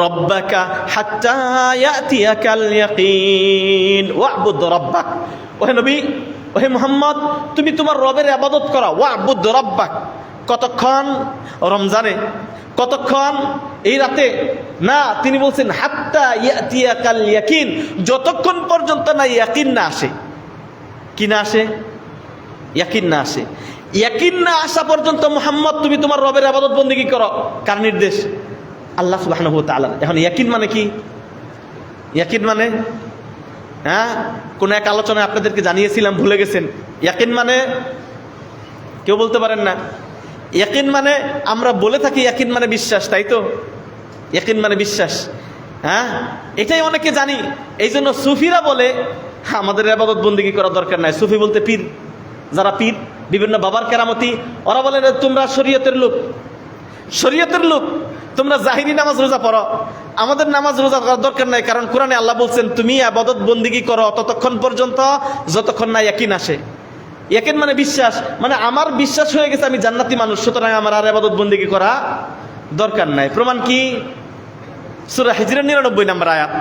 রাব্বাকা হাত্তা ইয়াতিয়াকাল ইয়াকিন। ওয়া'বুদ রাব্বাক, ওহে নবী, ওহে মুহাম্মদ, তুমি তোমার রবের ইবাদত করো। ওয়া'বুদ রাব্বাক, কতক্ষণ? রমজানে। কতক্ষণ? এই রাতে না, তিনি বলছেন হাত্তা ইয়াতিয়াকাল ইয়াকিন, যতক্ষণ পর্যন্ত না ইয়াকিন না আসে। কি না আসে? ইয়াকিন না আসে। ইয়াকিন না আসা পর্যন্ত মুহাম্মদ তুমি তোমার রবের ইবাদত বন্দেগী করো। কার নির্দেশ? আল্লাহ সুবহানাহু ওয়া তাআলা। এখন ইয়াকিন মানে কি? ইয়াকিন মানে কোন এক আলোচনায় আপনাদেরকে জানিয়েছিলাম, ভুলে গেছেন। ইয়াকিন মানে কেউ বলতে পারেন না? ইয়াকিন মানে আমরা বলে থাকি ইয়াকিন মানে বিশ্বাস, তাই তো? ইয়াকিন মানে বিশ্বাস, এটাই অনেকে জানি। এই জন্য সুফিরা বলে আমাদের ইবাদত বন্দেগী করার দরকার নাই। সুফি বলতে পীর, যারা পীর, বিভিন্ন বাবার কেরামতি, ওরা বলে তোমরা শরীয়তের লোক, শরীয়তের লোক, তোমরা জাহিরি নামাজ রোজা পড়ো, আমাদের নামাজ রোজা করার দরকার নাই, কারণ কোরআনে আল্লাহ বলছেন তুমি ইবাদত বন্দেগী করো ততক্ষণ পর্যন্ত যতক্ষণ না ইয়াকিন আসে। ইয়াকিন মানে বিশ্বাস, মানে আমার বিশ্বাস হয়ে গেছে আমি জান্নাতি মানুষ, সুতরাং আমার আর ইবাদত বন্দেগী করা দরকার নাই। প্রমাণ কি? সূরা হিজরের 99 নম্বর আয়াত।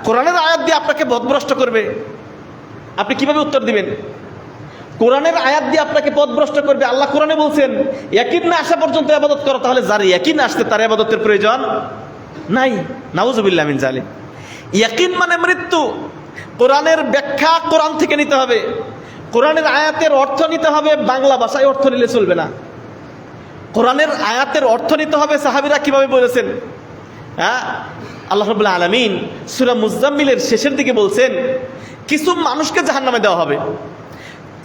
কোরআনের আয়াত দিয়ে আপনাকে পথভ্রষ্ট করবে, আপনি কিভাবে উত্তর দিবেন? কোরআনের আয়াত দিয়ে আপনাকে পথভ্রষ্ট করবে। আল্লাহ কোরআনে বলছেন ইয়াকিন না আসা পর্যন্ত ইবাদত করো, তাহলে যার ইয়াকিন আসছে তার ইবাদতের প্রয়োজন নাই। নাউযুবিল্লাহ মিন যালিক। ইয়াকিন মানে মৃত্যু। কোরআনের ব্যাখ্যা কোরআন থেকে নিতে হবে, কোরআনের আয়াতের অর্থ নিতে হবে, বাংলা ভাষায় অর্থ নিলে চলবে না। কোরআনের আয়াতের অর্থ নিতে হবে সাহাবীরা কিভাবে বলেছেন। আল্লাহ রাব্বুল আলামিন সূরা মুজাম্মিলের শেষের দিকে বলছেন কিছু মানুষকে জাহান্নামে দেওয়া হবে।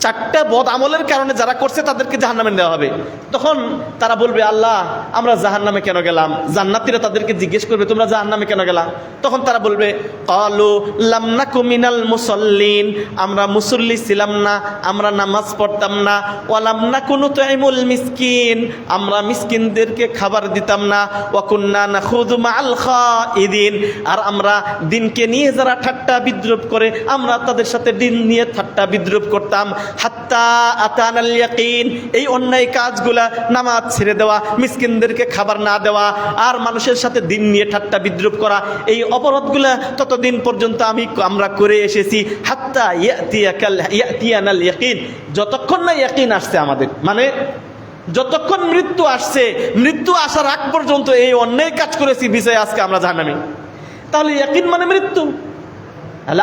4টা বদ আমলের কারণে যারা করছে তাদেরকে জাহান্নামে দেওয়া হবে। তখন তারা বলবে, আল্লাহ আমরা জাহান্নামে কেন গেলাম? জান্নাতীরা তাদেরকে জিজ্ঞেস করবে, তোমরা জাহান্নামে কেন গেলা? তখন তারা বলবে, ক্বালু লাম নাকু মিনাল মুসাল্লিন, আমরা মুসল্লি ছিলাম না, আমরা নামাজ পড়তাম না। ওয়া লাম নাকু নুতঈমুল মিসকিন, আমরা মিসকিনদেরকে খাবার দিতাম না। ওয়া কুন্না নাখুযু মাআল খাইদিন, আর আমরা দিনকে নিয়ে যারা ঠাট্টা বিদ্রুপ করে আমরা তাদের সাথে দিন নিয়ে ঠাট্টা বিদ্রুপ করতাম। হাত্তা আতানাল ইয়াকিন, এই অন্যায় কাজগুলা, নামাজ ছেড়ে দেওয়া, মিসকিনদেরকে খাবার না দেওয়া, আর মানুষের সাথে দিন নিয়ে ঠাট্টা বিদ্রুপ করা, এই অপরাধগুলা ততদিন পর্যন্ত আমরা করে এসেছি। হাত্তা ইয়াতিয়ানাল ইয়াকিন, যতক্ষণ না ইয়াকিন আসছে আমাদের, মানে যতক্ষণ মৃত্যু আসছে, মৃত্যু আসার আগ পর্যন্ত এই অন্যায় কাজ করেছি, বিষয়ে আজকে আমরা জাহান্নামী। তাহলে ইয়াকিন মানে মৃত্যু।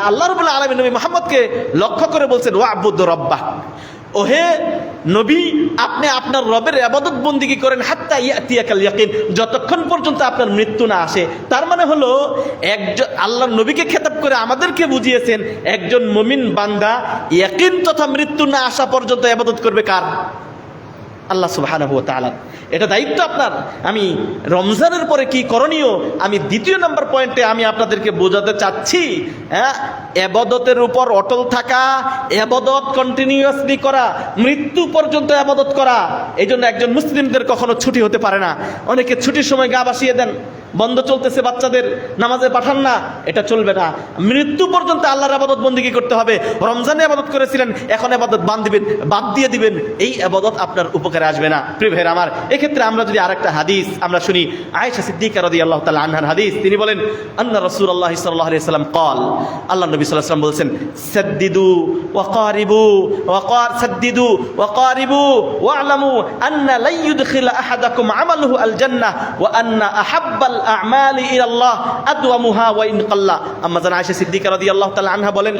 আল্লাহ রাব্বুল আলামিন নবী মুহাম্মদকে লক্ষ্য করে বলছেন, ওয়া'বুদ রাব্বাক, ওহে নবী আপনি আপনার রবের ইবাদত বন্দেগী করেন হাত্তা ইয়াতিয়াকাল ইয়াকিন, যতক্ষণ পর্যন্ত আপনার মৃত্যু না আসে। তার মানে হলো একজন আল্লাহর নবীকে খেতাব করে আমাদেরকে বুঝিয়েছেন, একজন মুমিন বান্দা ইয়াকিন তথা মৃত্যু না আসা পর্যন্ত ইবাদত করবে কার? আল্লাহ সুবহানাহু ওয়া তাআলা। এটা দায়িত্ব আপনার। আমি রমজানের পরে কি করণীয়, আমি 2 নম্বর পয়েন্টে আমি আপনাদেরকে বোঝাতে চাচ্ছি। ইবাদতের উপর অটল থাকা, ইবাদত কন্টিনিউয়াসলি করা, মৃত্যু পর্যন্ত ইবাদত করা। এই জন্য একজন মুসলিমদের কখনো ছুটি হতে পারে না। অনেকে ছুটির সময় গা ভাসিয়ে দেন, বন্ধ চলতেছে বাচ্চাদের, নামাজে পাঠান না, এটা চলবে না। মৃত্যু পর্যন্ত আল্লাহর ইবাদত বন্দেগী করতে হবে। রমজানে ইবাদত করেছিলেন, এখন ইবাদত বাদ দিয়ে দিবেন, এই ইবাদত আপনার উপকারে আসবে না। প্রিয় ভাইরা আমার, এক্ষেত্রে আমরা যদি আরেকটা হাদিস আমরা শুনি, আয়েশা সিদ্দিকা রাদিয়াল্লাহু তাআলা আনহার হাদিস, তিনি বলেন, আন্না রাসূলুল্লাহ সাল্লাল্লাহু আলাইহি ওয়াসাল্লাম ক্বাল, আল্লাহ নবী সাল্লাল্লাহু আলাইহি ওয়াসাল্লাম বলেছেন, সাদ্দিদু ওয়া কারিবু সাদ্দিদু ওয়া কারিবু ওয়া'লামু আন্না লা ইউদখিলা আহাদাকুম আমালুহু আল জান্নাহ ওয়া আন্না আহাব্বাল আমালি ইলাল্লাহ আদওয়ামুহা ওয়া ইন কাল্লা। আম্মা জান আয়েশা সিদ্দিকা রাদিয়াল্লাহু তাআলা আনহা বলেন,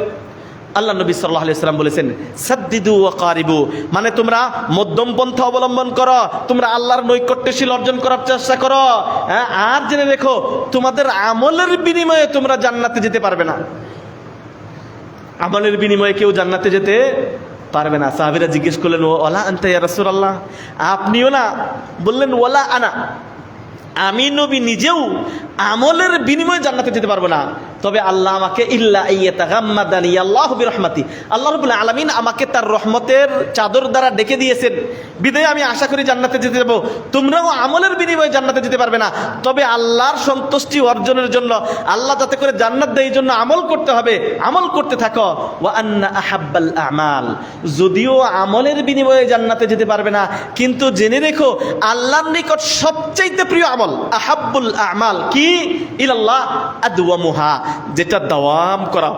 আল্লাহ নবী সাল্লাল্লাহু আলাইহি ওয়াসাল্লাম বলেছেন, সাদ্দিদু ওয়া কারিবু, মানে তোমরা মধ্যম পন্থা অবলম্বন করো, তোমরা আল্লাহর নৈকট্যশীল অর্জন করার চেষ্টা করো। আর জেনে রেখো, তোমাদের আমলের বিনিময়ে তোমরা জান্নাতে যেতে পারবে না। আমলের বিনিময়ে কেউ জান্নাতে যেতে পারবে না। সাহাবীরা জিজ্ঞেস করলেন, ওয়ালা আনতা ইয়া রাসূলুল্লাহ, আপনিও না? বললেন, ওয়ালা আনা, আমি নবী নিজেও আমলের বিনিময়ে জান্নাতে যেতে পারবো না, তবে আল্লাহ আমাকে ইল্লা আইয়াতাগাম্মাদানি আল্লাহু বিরহমাতি, আল্লাহ রাব্বুল আলামিন আমাকে তার রহমতের চাদর দ্বারা ডেকে দিয়েছেন, বিদায় আমি আশা করি জান্নাতে যেতে যাবো। তোমরাও আমলের বিনিময়ে জান্নাতে যেতে পারবে না, তবে আল্লাহর সন্তুষ্টি অর্জনের জন্য, আল্লাহ যাতে করে জান্নাত দেয় এই জন্য আমল করতে হবে, আমল করতে থাকো। ওয়া আন্না আহাব্বাল আমাল, যদিও আমলের বিনিময়ে জান্নাতে যেতে পারবে না, কিন্তু জেনে রেখো আল্লাহর নিকট সবচাইতে প্রিয় আমল আহাব্বুল আমাল কি? ইলাল্লাহ আদওয়ামুহা, যেটা দাওয়াম করা,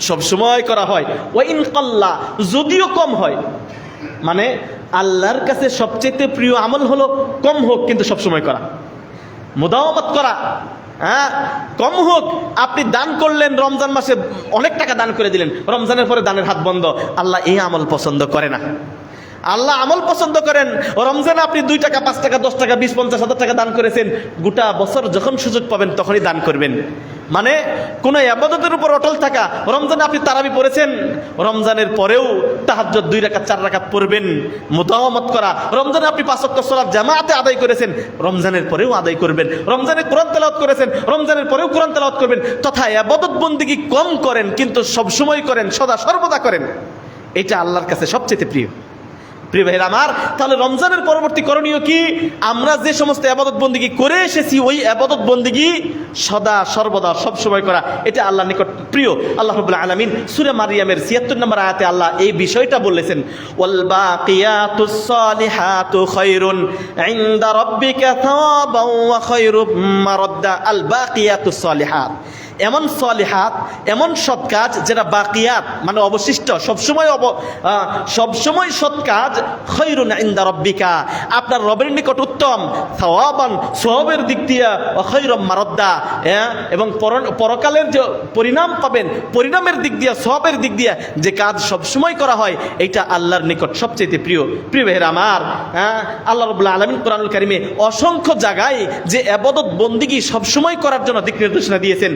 সব সময় করা হয়। ওয়া ইন কাল্লা, যদিও কম হয়। মানে আল্লাহর কাছে সবচেয়ে প্রিয় আমল হলো কম হোক কিন্তু সব সময় করা, মুদাওয়ামাত করা। কম হোক, আপনি দান করলেন রমজান মাসে, অনেক টাকা দান করে দিলেন, রমজানের পরে দানের হাত বন্ধ, আল্লাহ এই আমল পছন্দ করে না। আল্লাহ আমল পছন্দ করেন রমজানে আপনি 2 টাকা 5 টাকা 10 টাকা 20 50 হাজার টাকা দান করেছেন, গোটা বছর যখন সুযোগ পাবেন তখনই দান করবেন। মানে কোন ইবাদতের উপর অটল থাকা। রমজানে আপনি তারাবি পড়েছেন, রমজানের পরেও তাহাজ্জুদ 2 রাকাত 4 রাকাত পড়বেন, মুদাওয়ামাত করা। রমজানে আপনি 5 ওয়াক্ত সালাত জামাতে আদায় করেছেন, রমজানের পরেও আদায় করবেন। রমজানে কোরআন তেলাওয়াত করেছেন, রমজানের পরেও কোরআন তেলাওয়াত করবেন। তথা ইবাদত বন্দেগী কম করেন কিন্তু সব সময় করেন, সদা সর্বদা করেন, এটা আল্লাহর কাছে সবচেয়ে প্রিয়। প্রিয় ভাইরা আমার, তাহলে রমজানের পরবর্তী করণীয় কি? আমরা যে সমস্ত ইবাদত বন্দেগী করে এসেছি ওই ইবাদত বন্দেগী সদা সর্বদা সব সময় করা, এটা আল্লাহর নিকট প্রিয়। আল্লাহ রাব্বুল আলামিন সূরা মারিয়ামের ৭৬ নম্বর আয়াতে আল্লাহ এই বিষয়টা বলেছেন, ওয়াল বাকিয়াতুস সালিহাতু খায়রুন ইনদা রাব্বিকা সাওয়াবান ওয়া খায়রুম মারাদ্দা। আল বাকিয়াতুস সালিহাত, এমন সলিহাত, এমন সৎ কাজ যেটা বাকিয়াত মানে অবশিষ্ট, সবসময় সৎ কাজ, খায়রুন ইনদা রাব্বিকা, আপনার রবের নিকট উত্তম, সাওয়াবান সওয়াবের দিক দিয়ে, ওয়া খায়রুম মারাদ্দা, এবং পরকালের যে পরিণাম পাবেন, পরিণামের দিক দিয়ে, সওয়াবের দিক দিয়ে যে কাজ সবসময় করা হয়, এটা আল্লাহর নিকট সবচেয়ে প্রিয়। প্রিয় ভাইরা আমার, আল্লাহ রাব্বুল আলামিন কোরআনুল কারীমে অসংখ্য জায়গায় যে ইবাদত বন্দেগী সবসময় করার জন্য দিক নির্দেশনা দিয়েছেন,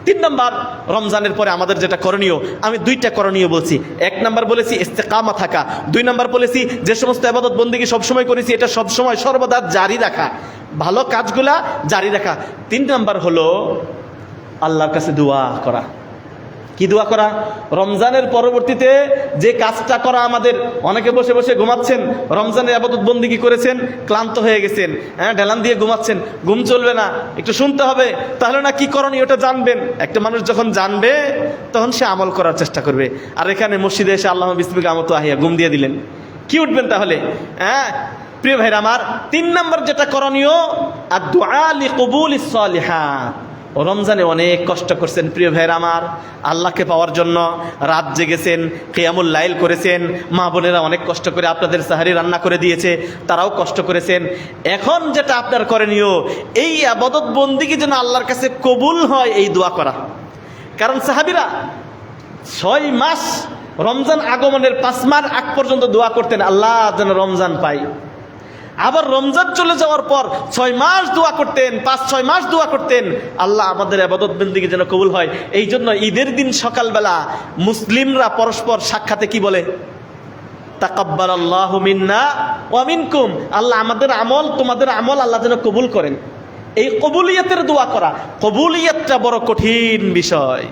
3 নাম্বার, রমজানের পরে আমাদের যেটা করণীয়, আমি 2টা করণীয় বলছি। 1 নাম্বার বলেছি ইস্তেকামা থাকা, 2 নাম্বার বলেছি যে সমস্ত ইবাদত বন্দেগী সবসময় করেছি এটা সবসময় সর্বদা জারি রাখা, ভালো কাজগুলা জারি রাখা। 3 নাম্বার হলো আল্লাহর কাছে দোয়া করা। কি দোয়া করা? রমজানের পরবর্তীতে যে কাজটা করা, আমাদের অনেকে বসে বসে ঘুমাচ্ছেন, রমজানের ইবাদত বন্দেগী করেছেন, ক্লান্ত হয়ে গেছেন, ঢেলান দিয়ে ঘুমাচ্ছেন, ঘুম চলবে না, একটু শুনতে হবে, তাহলে না কি করণীয় ওটা জানবেন। একটা মানুষ যখন জানবে তখন সে আমল করার চেষ্টা করবে। আর এখানে মসজিদে এসে আল্লাহ বিসমিকা আমতো আহিয়া ঘুম দিয়ে দিলেন, কি উঠবেন তাহলে? প্রিয় ভাইরা আমার, 3 নাম্বার যেটা করণীয়, আর দুআ লিকবুলিস সালিহাত। রমজানে অনেক কষ্ট করছেন প্রিয় ভাইরা আমার, আল্লাহকে পাওয়ার জন্য রাত জেগেছেন, কিয়ামুল লাইল করেছেন, মা বোনেরা অনেক কষ্ট করে আপনাদের সাহারি রান্না করে দিয়েছে, তারাও কষ্ট করেছেন। এখন যেটা আপনার করণীয়, এই ইবাদত বন্দেগী যেন আল্লাহর কাছে কবুল হয়, এই দোয়া করা। কারণ সাহাবীরা 6 মাস রমজান আগমনের 5 মাস আগ পর্যন্ত দোয়া করতেন, আল্লাহ যেন রমজান পাই। আবার রমজান চলে যাওয়ার পর 6 মাস দোয়া করতেন, 5-6 মাস দোয়া করতেন, আল্লাহ আমাদের ইবাদত বন্দেগী যেন কবুল হয়। এই জন্য ঈদের দিন সকালবেলা মুসলিমরা পরস্পর সাক্ষাতে কি বলে? তাকাব্বালাল্লাহু মিন্না ওয়া মিনকুম, আল্লাহ আমাদের আমল তোমাদের আমল আল্লাহ যেন কবুল করেন। এই কবুলিয়তের দোয়া করা, কবুলিয়তটা বড় কঠিন বিষয়,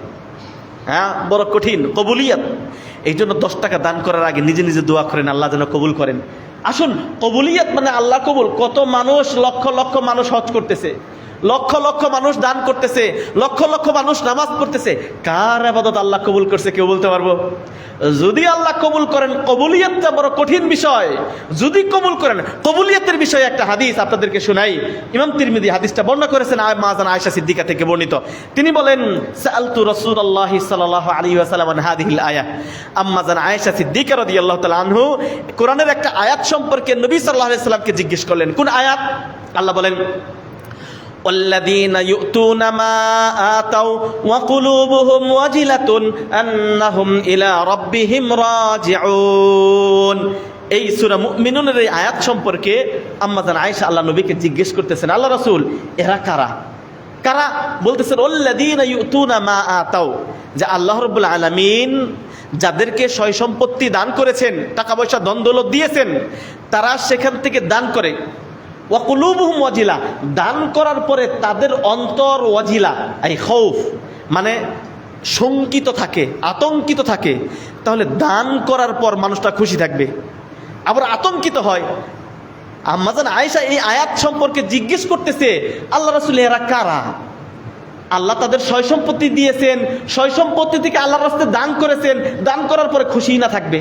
বড় কঠিন কবুলিয়ত। এই জন্য 10 টাকা দান করার আগে নিজে নিজে দোয়া করেন, আল্লাহ যেন কবুল করেন। আসুন, কবুলিয়ত মানে আল্লাহ কবুল। কত মানুষ, লক্ষ লক্ষ মানুষ হজ করতেছে, লক্ষ লক্ষ মানুষ দান করতেছে, লক্ষ লক্ষ মানুষ নামাজ পড়তেছে, কার ইবাদত আল্লাহ কবুল করছে কেউ বলতে পারবো? যদি আল্লাহ কবুল করেন, কবুলিয়তটা বড় কঠিন বিষয়। যদি কবুল করেন, কবুলিয়তের বিষয়ে একটা হাদিস আপনাদেরকে শোনাই। ইমাম তিরমিজি হাদিসটা বর্ণনা করেছেন মাজান আয়েশা সিদ্দিকা থেকে বর্ণিত। তিনি বলেন, সাআলতু রাসূলুল্লাহি সাল্লাল্লাহু আলাইহি ওয়াসাল্লাম আন হাদিহিল আয়াহ। আম্মাজান আয়েশা সিদ্দিকা রাদিয়াল্লাহু তাআলা আনহু কোরআনের একটা আয়াত সম্পর্কে নবী সাল্লাল্লাহু আলাইহি ওয়াসাল্লামকে জিজ্ঞেস করলেন। কোন আয়াত? আল্লাহ বলেন, والذين يؤتون ما آتوا وقلوبهم وجلة أنهم إلى ربهم راجعون। এই সূরা মুমিনুনের এই আয়াত সম্পর্কে আম্মাজান আয়েশা আল্লাহ নবীকে জিজ্ঞেস করতেছেন, আল্লাহ রাসূল এরা কারা? কারা? বলতেছেন ওয়াল্লাযীনা ইউতুনা মা আতাও, যে আল্লাহ রাব্বুল আলামিন যাদেরকে সয় সম্পত্তি দান করেছেন, টাকা পয়সা ধন দৌলত দিয়েছেন, তারা সেখান থেকে দান করে। ওয়াকুলুবুহুম ওয়াজিলা, দান করার পরে তাদের অন্তর ওয়াজিলা এই খৌফ মানে শঙ্কিত থাকে, আতঙ্কিত থাকে। তাহলে দান করার পর মানুষটা খুশি থাকবে, আবার আতঙ্কিত হয়। আম্মাজান আয়েশা এই আয়াত সম্পর্কে জিজ্ঞেস করতেছে, আল্লাহ রাসূল এরা কারা? আল্লাহ তাদের সয় সম্পত্তি দিয়েছেন, সয় সম্পত্তি থেকে আল্লাহর রাস্তায় দান করেছেন, দান করার পরে খুশি না থাকবে,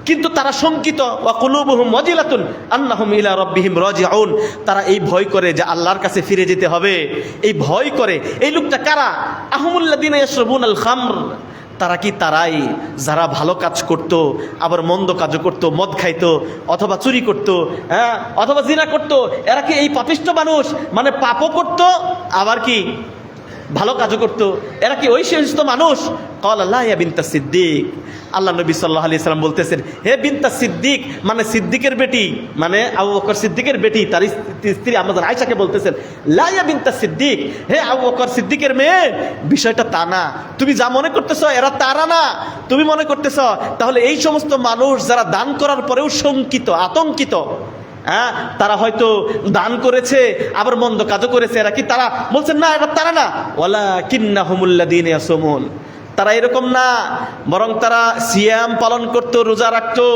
কিন্তু তারা শঙ্কিত। ওয়া কুলুবুহুম ওয়াজিলাতুন আন্নাহুম ইলা রাব্বিহিম রাজিউন, তারা এই ভয় করে যে আল্লাহর কাছে ফিরে যেতে হবে, এই ভয় করে। এই লোকটা কারা? আহমুল্লাযীনা ইয়াশরাবুনাল খামর, তারা কি তারাই যারা ভালো কাজ করত আবার মন্দ কাজও করত, মদ খাইতো অথবা চুরি করত, অথবা জিনা করত? এরা কি এই পাপিষ্ঠ মানুষ? মানে পাপও করত আবার কি ভালো কাজও করতো? এরা কি ওই সমস্ত মানুষ? ক্বালা লা ইয়া বিনতা সিদ্দিক, আল্লাহ নবী সাল্লাল্লাহু আলাইহি সাল্লাম বলতেছেন, হে বিনতা সিদ্দিক, মানে সিদ্দিকের বেটি, মানে আবু বকর সিদ্দিকের বেটি, তার স্ত্রী আম্মাজান আয়েশাকে বলতেছেন, লা ইয়া বিনতা সিদ্দিক, হে আবু বকর সিদ্দিকের মেয়ে, বিষয়টা তা না, তুমি যা মনে করতেছো এরা তারা না, তুমি মনে করতেছ। তাহলে এই সমস্ত মানুষ যারা দান করার পরেও শঙ্কিত, আতঙ্কিত, তারা হয়তো দান করেছে আবার মন্দ কাজও করেছে, এরা কি তারা? বলছেন না, এরা তারা না। ওয়ালাকিন্নাহুমুল্লাযীনা ইয়াসুমুন, তারা এরকম না, বরং তারা সিয়াম পালন করতো, রোজা রাখতো,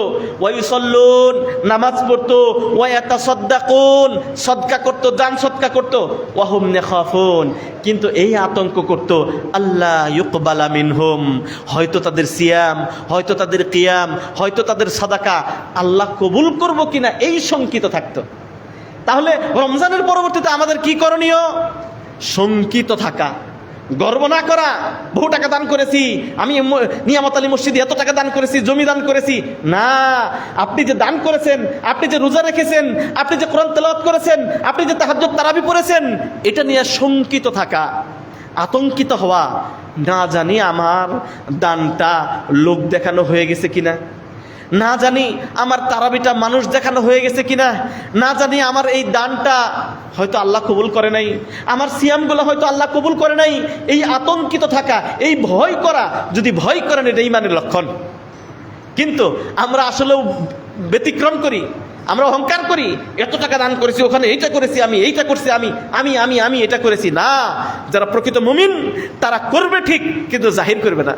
ওয়ায়ুসাল্লুন, নামাজ পড়তো, ওয়ায়াতাসাদ্দাকুন, সদকা করতো, দান সদকা করতো, ওয়াহুম ইয়াখাফুন, কিন্তু এই আতঙ্ক করতো আল্লাহ ইউকবালা মিনহুম, হয়তো তাদের সিয়াম, হয়তো তাদের কিয়াম, হয়তো তাদের সাদাকা আল্লাহ কবুল করবো কিনা, এই শঙ্কিত থাকতো। তাহলে রমজানের পরবর্তীতে আমাদের কি করণীয়? শঙ্কিত থাকা, গর্ব না করা। বহু টাকা দান করেছি, আমি নিয়ামত আলী মসজিদে এত টাকা দান করেছি, জমি দান করেছি। না, আপনি যে দান করেছেন, আপনি যে রোজা রেখেছেন, আপনি যে কোরআন তেলাওয়াত করেছেন, আপনি যে তাহাজ্জুদ তারাবি পড়েছেন, এটা নিয়ে শঙ্কিত থাকা, আতঙ্কিত হওয়া, না জানি আমার দানটা লোক দেখানো হয়ে গেছে কিনা, না জানি আমার তারাবিটা মানুষ দেখানো হয়ে গেছে কিনা, না জানি আমার এই দানটা হয়তো আল্লাহ কবুল করে নাই, আমার সিয়ামগুলো হয়তো আল্লাহ কবুল করে নাই। এই আতঙ্কিত থাকা, এই ভয় করা, যদি ভয় করেন এটা ঈমানের লক্ষণ। কিন্তু আমরা আসলেও ব্যতিক্রম করি, আমরা অহংকার করি, এত টাকা দান করেছি, ওখানে এইটা করেছি, আমি এইটা করছি, আমি এটা করেছি। না, যারা প্রকৃত মুমিন তারা করবে ঠিক, কিন্তু জাহির করবে না।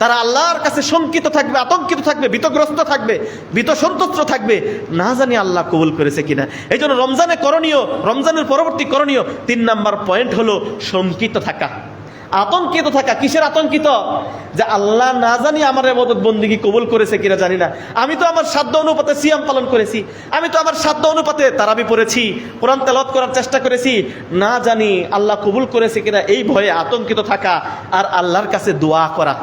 তারা আল্লাহর কাছে শঙ্কিত থাকবে, আতঙ্কিত থাকবে, ভীতগ্রস্ত থাকবে, ভীতসন্ত্রস্ত থাকবে, না জানি আল্লাহ কবুল করেছে কিনা। এই জন্য রমজানে করণীয়, রমজানের পরবর্তী করণীয় 3 নাম্বার পয়েন্ট হলো শঙ্কিত থাকা, আতঙ্কিত থাকা। কিসের আতঙ্কিত? যে আল্লাহ না জানি আমার ইবাদত বন্দেগী কবুল করেছে কিনা জানি না। আমি তো আমার সাধ্য অনুপাতে সিয়াম পালন করেছি, আমি তো আমার সাধ্য অনুপাতে তারাবি পড়েছি, কোরআন তেলাওয়াত করার চেষ্টা করেছি, না জানি আল্লাহ কবুল করেছে কিনা, এই ভয়ে আতঙ্কিত থাকা। আর আল্লাহর কাছে দোয়া করা,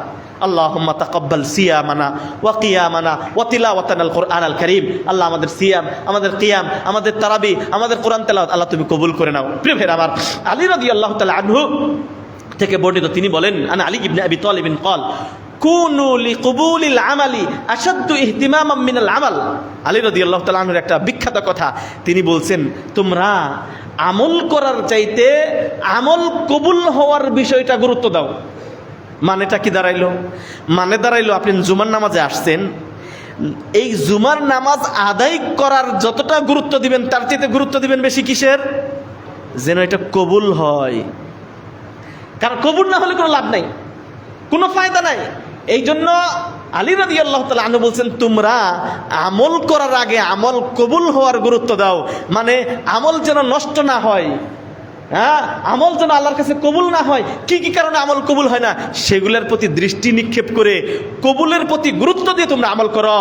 আল্লাহুম্মা তাকাব্বাল সিয়ামানা ওয়া কিয়ামানা ওয়া তিলাওয়াতানাল কুরআনাল কারীম। আল্লাহ আমাদের সিয়াম, আমাদের কিয়াম, আমাদের তারাবি, আমাদের কোরআন তেলাওয়াত আল্লাহ তুমি কবুল করে নাও। প্রিয় ভাইরা আমার, আলী রাদিয়াল্লাহু তাআলা আনহু থেকে বর্ণিত, তিনি বলেন, আনা আলী ইবনে আবি তালিব قال কুনু লিকুবুলিল আমালি আশাদ্দু ইহতিমামান মিনাল আমাল। আলী রাদিয়াল্লাহু তাআলা আনহুর একটা বিখ্যাত কথা, তিনি বলছেন, তোমরা আমল করার চাইতে আমল কবুল হওয়ার বিষয়টা গুরুত্ব দাও। মানেটা কি দাঁড়াইলো? মানে দাঁড়াইলো, আপনি জুমার নামাজে আসছেন, এই জুমার নামাজ আদায় করার যতটা গুরুত্ব দিবেন তার চাইতে গুরুত্ব দিবেন বেশি কিসের? যেন এটা কবুল হয়। কারণ কবুল না হলে কোনো লাভ নাই, কোনো ফায়দা নাই। এই জন্য আলী রাদিয়াল্লাহু তাআলা আনহু বলছেন, তোমরা আমল করার আগে আমল কবুল হওয়ার গুরুত্ব দাও। মানে আমল যেন নষ্ট না হয়, হ্যাঁ, আমল যেন আল্লাহর কাছে কবুল না হয়। কি কি কারণে আমল কবুল হয় না, সেগুলোর প্রতি দৃষ্টি নিক্ষেপ করে কবুলের প্রতি গুরুত্ব দিয়ে তোমরা আমল করো।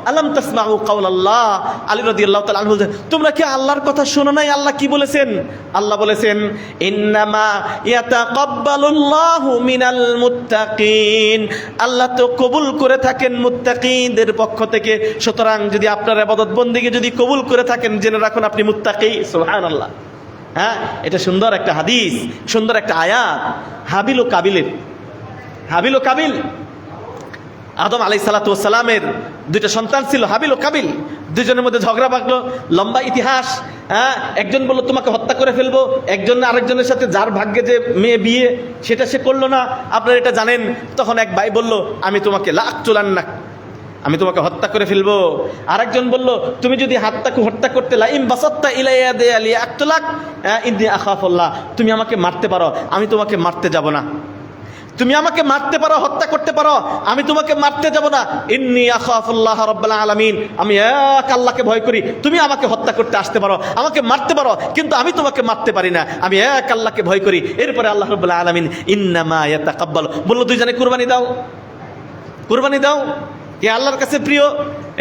আলাম তাসমাউ কাওলাল্লাহ, আলী রাদিয়াল্লাহু তাআলা আনহু বলেন, তোমরা কি আল্লাহর কথা শোনো নাই? আল্লাহ কি বলেছেন? আল্লাহ বলেছেন, ইন্নামা ইয়াতাকাব্বালুল্লাহু মিনাল মুত্তাকিন। আল্লাহ তো কবুল করে থাকেন মুত্তাকিদের পক্ষ থেকে। সুতরাং যদি আপনার ইবাদত বন্দেগী যদি কবুল করে থাকেন, জেনে রাখুন আপনি মুত্তাকি। সুবহানাল্লাহ। হ্যাঁ, এটা সুন্দর একটা হাদিস, সুন্দর একটা আয়াত। হাবিল ও কাবিল, আদম আলাইহিস সালাতু ওয়াস সালামের 2টা সন্তান ছিল, হাবিল ও কাবিল। দুজনের মধ্যে ঝগড়া বাগলো, লম্বা ইতিহাস। হ্যাঁ, একজন বলল তোমাকে হত্যা করে ফেলবো, একজন আরেকজনের সাথে যার ভাগ্যে যে মেয়ে বিয়ে সেটা সে করলো না, আপনারা এটা জানেন। তখন এক ভাই বলল, আমি তোমাকে লাআকতুলান্নাক, আমি তোমাকে হত্যা করে ফেলবো। আরেকজন বলল, তুমি যদি হত্যা করতে লাইম বাসাত্তা ইলাইয়া দে আলী আকতুলাক ইন্নী আখাফুল্লাহ, তুমি আমাকে মারতে পারো, আমি তোমাকে মারতে যাব না। তুমি আমাকে মারতে পারো, হত্যা করতে পারো, আমি তোমাকে মারতে যাব না। ইন্নী আখাফুল্লাহ রাব্বুল আলামিন, আমি এক আল্লাহকে ভয় করি। তুমি আমাকে হত্যা করতে আসতে পারো, আমাকে মারতে পারো, কিন্তু আমি তোমাকে মারতে পারি না, আমি এক আল্লাহকে ভয় করি। এরপরে আল্লাহ রাব্বুল আলামিন ইন্নামা ইয়াতাকাব্বালু বলল, দুইজনে কুরবানি দাও, কুরবানি দাও। কে আল্লাহর কাছে প্রিয়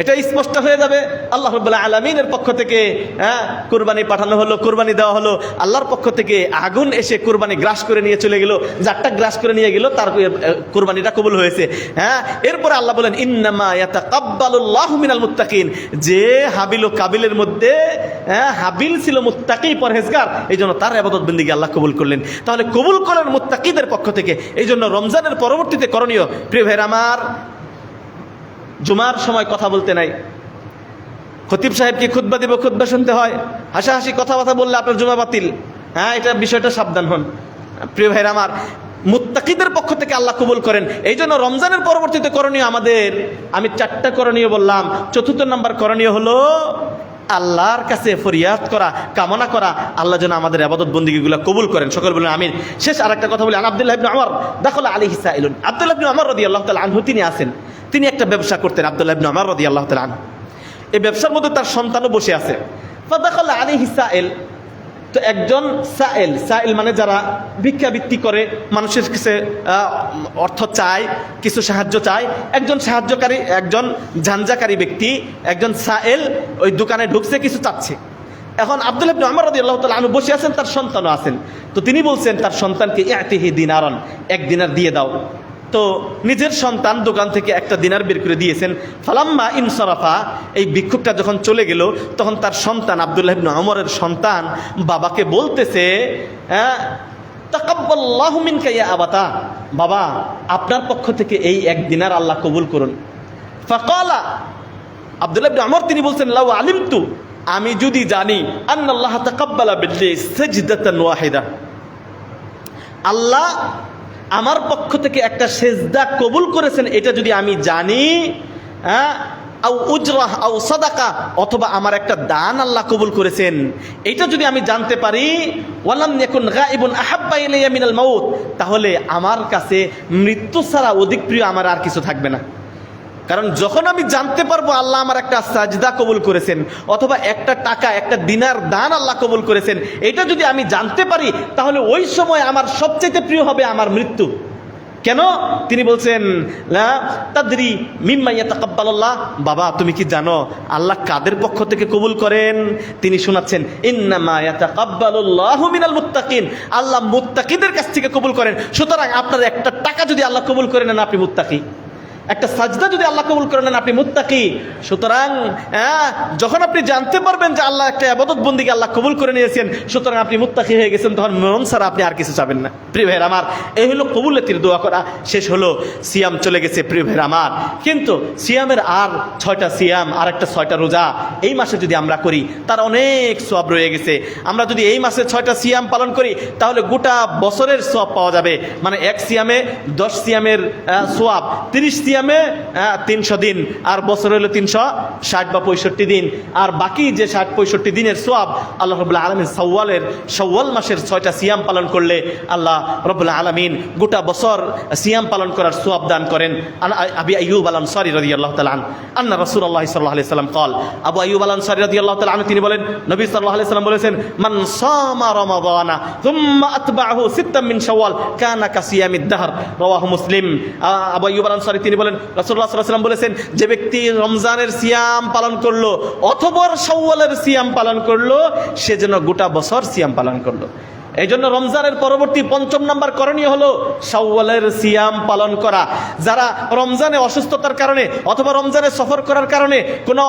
এটা স্পষ্ট হয়ে যাবে। আল্লাহ রাব্বুল আলামিনের পক্ষ থেকে কুরবানি পাঠানো হলো, কুরবানি দেওয়া হলো। আল্লাহর পক্ষ থেকে আগুন এসে কুরবানি গ্রাস করে নিয়ে চলে গেল, যারটা গ্রাস করে নিয়ে গেল তার কুরবানিটা কবুল হয়েছে। হ্যাঁ, এরপরে আল্লাহ বলেন, ইন্নামা ইয়াতাকাব্বালুল্লাহু মিনাল মুত্তাকিন। যে হাবিল ও কাবিলের মধ্যে হাবিল ছিল মুত্তাকি, পরহেজগার, এই জন্য তার ইবাদত বন্দেগী আল্লাহ কবুল করলেন। তাহলে কবুল করেন মুত্তাকিদের পক্ষ থেকে। এই জন্য রমজানের পরবর্তীতে করণীয়, প্রিয় ভাইরা আমার, জুমার সময় কথা বলতে নাই। খতিব সাহেবকে খুতবা দিব, খুতবা শুনতে হয়, হাসাহাসি কথাবার্তা বললে আপনার জুমা বাতিল। হ্যাঁ, এটা বিষয়টা সাবধান হন। প্রিয় ভাইরা আমার, মুত্তাকিদের পক্ষ থেকে আল্লাহ কবুল করেন। এই জন্য রমজানের পরবর্তীতে করণীয় আমাদের, আমি 4টা করণীয় বললাম। 4র্থ নাম্বার করণীয় হলো আল্লাহর কাছে ফরিয়াদ করা, কামনা করা, আল্লাহ যেন আমাদের ইবাদত বন্দেগীগুলো কবুল করেন। সকল বলেন আমিন। শেষ আরেকটা কথা বলি, আব্দুল্লাহ ইবনে উমর দাখালা আলাইহি সাইলুন। আব্দুল্লাহ ইবনে উমর রাদিয়াল্লাহু তাআলা আনহু তিনি আছেন, তিনি একটা ব্যবসা করতেন। আব্দুল্লাহ ইবনে উমর রাদিয়াল্লাহু তাআলা আনহু, এই ব্যবসার মধ্যে তার সন্তানও বসে আছে। ফাদাখালা আলাইহি সাইল, তো একজন সাইল মানে যারা ভিক্ষাবৃত্তি করে, মানুষের কাছে অর্থ চায়, কিছু সাহায্য চায়, একজন সাহায্যকারী, একজন ঝাঞ্ঝাকারী ব্যক্তি, একজন সাইল ওই দোকানে ঢুকছে, কিছু চাচ্ছে। এখন আব্দুল্লাহ ইবনে উমর রাদিয়াল্লাহু তাআলা আনহু বসে আছেন, তার সন্তানও আছেন। তো তিনি বলছেন তার সন্তানকে, ইআতিহি দিনারান, 1 দিনার দিয়ে দাও। তো নিজের সন্তান দোকান থেকে 1টা দিনার বের করে দিয়েছেন। ফালাম্মা ইনসারাফা, এই ভিক্ষুকটা যখন চলে গেল, তখন তার সন্তান, আব্দুল্লাহ ইবনে উমরের সন্তান, বাবাকে বলতেছে, তাকাব্বালাল্লাহু মিনকা ইয়া আবাতা, বাবা আপনার পক্ষ থেকে এই 1 দিনার আল্লাহ কবুল করুন। ফাকালা, আব্দুল্লাহ ইবনে আমর তিনি বলছেন, লাউ আলিমতু, আমি যদি জানি, আন্নাল্লাহ তাকাব্বালা বিল্লি সাজদাতান ওয়াহিদা, আল্লাহ আমার পক্ষ থেকে একটা সেজদা কবুল করেছেন, এটা যদি আমি জানি, আও উজরাহ আও সাদাকা, অথবা আমার একটা দান আল্লাহ কবুল করেছেন, এটা যদি আমি জানতে পারি, ওয়ালাম ইয়াকুন গায়িবুন আহাব্বা ইলাইয়া মিনাল মাউত, তাহলে আমার কাছে মৃত্যু ছাড়া অধিক প্রিয় আমার আর কিছু থাকবে না। কারণ যখন আমি জানতে পারবো আল্লাহ আমার একটা সাজদা কবুল করেছেন, অথবা একটা টাকা, একটা দিনার দান আল্লাহ কবুল করেছেন, এটা যদি আমি জানতে পারি, তাহলে ওই সময় আমার সবচেয়ে প্রিয় হবে আমার মৃত্যু। কেন? তিনি বলছেন, লা তাদরি মিম্মা ইয়াতাকাব্বালুল্লাহ, বাবা তুমি কি জানো আল্লাহ কাদের পক্ষ থেকে কবুল করেন? তিনি শোনাচ্ছেন, ইন্নামা ইয়াতাকাব্বালুল্লাহু মিনাল মুত্তাকিন, আল্লাহ মুত্তাকিদের কাছ থেকে কবুল করেন। সুতরাং আপনার একটা টাকা যদি আল্লাহ কবুল করে নেন, আপনি মুত্তাকি। একটা সাজদা যদি আল্লাহ কবুল করে নেন, আপনি মুত্তাকি। সুতরাং যখন আপনি জানতে পারবেন যে আল্লাহ একটা ইবাদত বন্দেগী আল্লাহ কবুল করে নিয়েছেন, সুতরাং আপনি মুত্তাকি হয়ে গেছেন, তখন মন ছাড়া আপনি আর কিছু চাবেন না। প্রিয় ভাইয়ের আমার, এই হলো কবুলাতির দোয়া করা। শেষ হলো, সিয়াম চলে গেছে প্রিয় ভাইয়ের আমার, কিন্তু সিয়ামের আর 6টা সিয়াম, আর একটা 6টা রোজা এই মাসে যদি আমরা করি, তার অনেক সওয়াব রয়ে গেছে। আমরা যদি এই মাসে 6টা সিয়াম পালন করি, তাহলে গোটা বছরের সওয়াব পাওয়া যাবে। মানে এক সিয়ামে 10 সিয়ামের সওয়াব, 30 সিয়ামে 300 দিন, আর বছর হলো 360 বা 65 দিন, আর বাকি যে 60-65 দিনের সওয়াব আল্লাহ রাব্বুল আলামিন শাওয়াল মাসের 6টা সিয়াম পালন করলে আল্লাহ রাব্বুল আলামিন গোটা বছর সিয়াম পালন করার সওয়াব দান করেন। আবি আইয়ুব আল আনসারী রাদিয়াল্লাহু তাআলা আনহু আন্না রাসূলুল্লাহ সাল্লাল্লাহু আলাইহি ওয়াসাল্লাম قال, আবু আইয়ুব আল আনসারী রাদিয়াল্লাহু তাআলা আনহু তিনি বলেন, নবী সাল্লাল্লাহু আলাইহি ওয়াসাল্লাম বলেছেন, মান সামা রমাদানা থুম্মা আতবাআহু সিত্তাম মিন শাওয়াল কানা কাসিয়ামিদ দাহর, রাওয়াহু মুসলিম। আবু আইয়ুব আল আনসারী তিনি বলেন, রাসূলুল্লাহ সাল্লাল্লাহু আলাইহি ওয়াসাল্লাম বলেছেন, যে ব্যক্তি রমজানের সিয়াম পালন করলো অথবা শাওয়ালের সিয়াম পালন করলো, সে যেন গোটা বছর সিয়াম পালন করলো। এই জন্য রমজানের পরবর্তী 5ম নাম্বার করণীয় হলো শাওয়ালের সিয়াম পালন করা। যারা রমজানে অসুস্থতার কারণে অথবা রমজানে সফর করার কারণে কোনো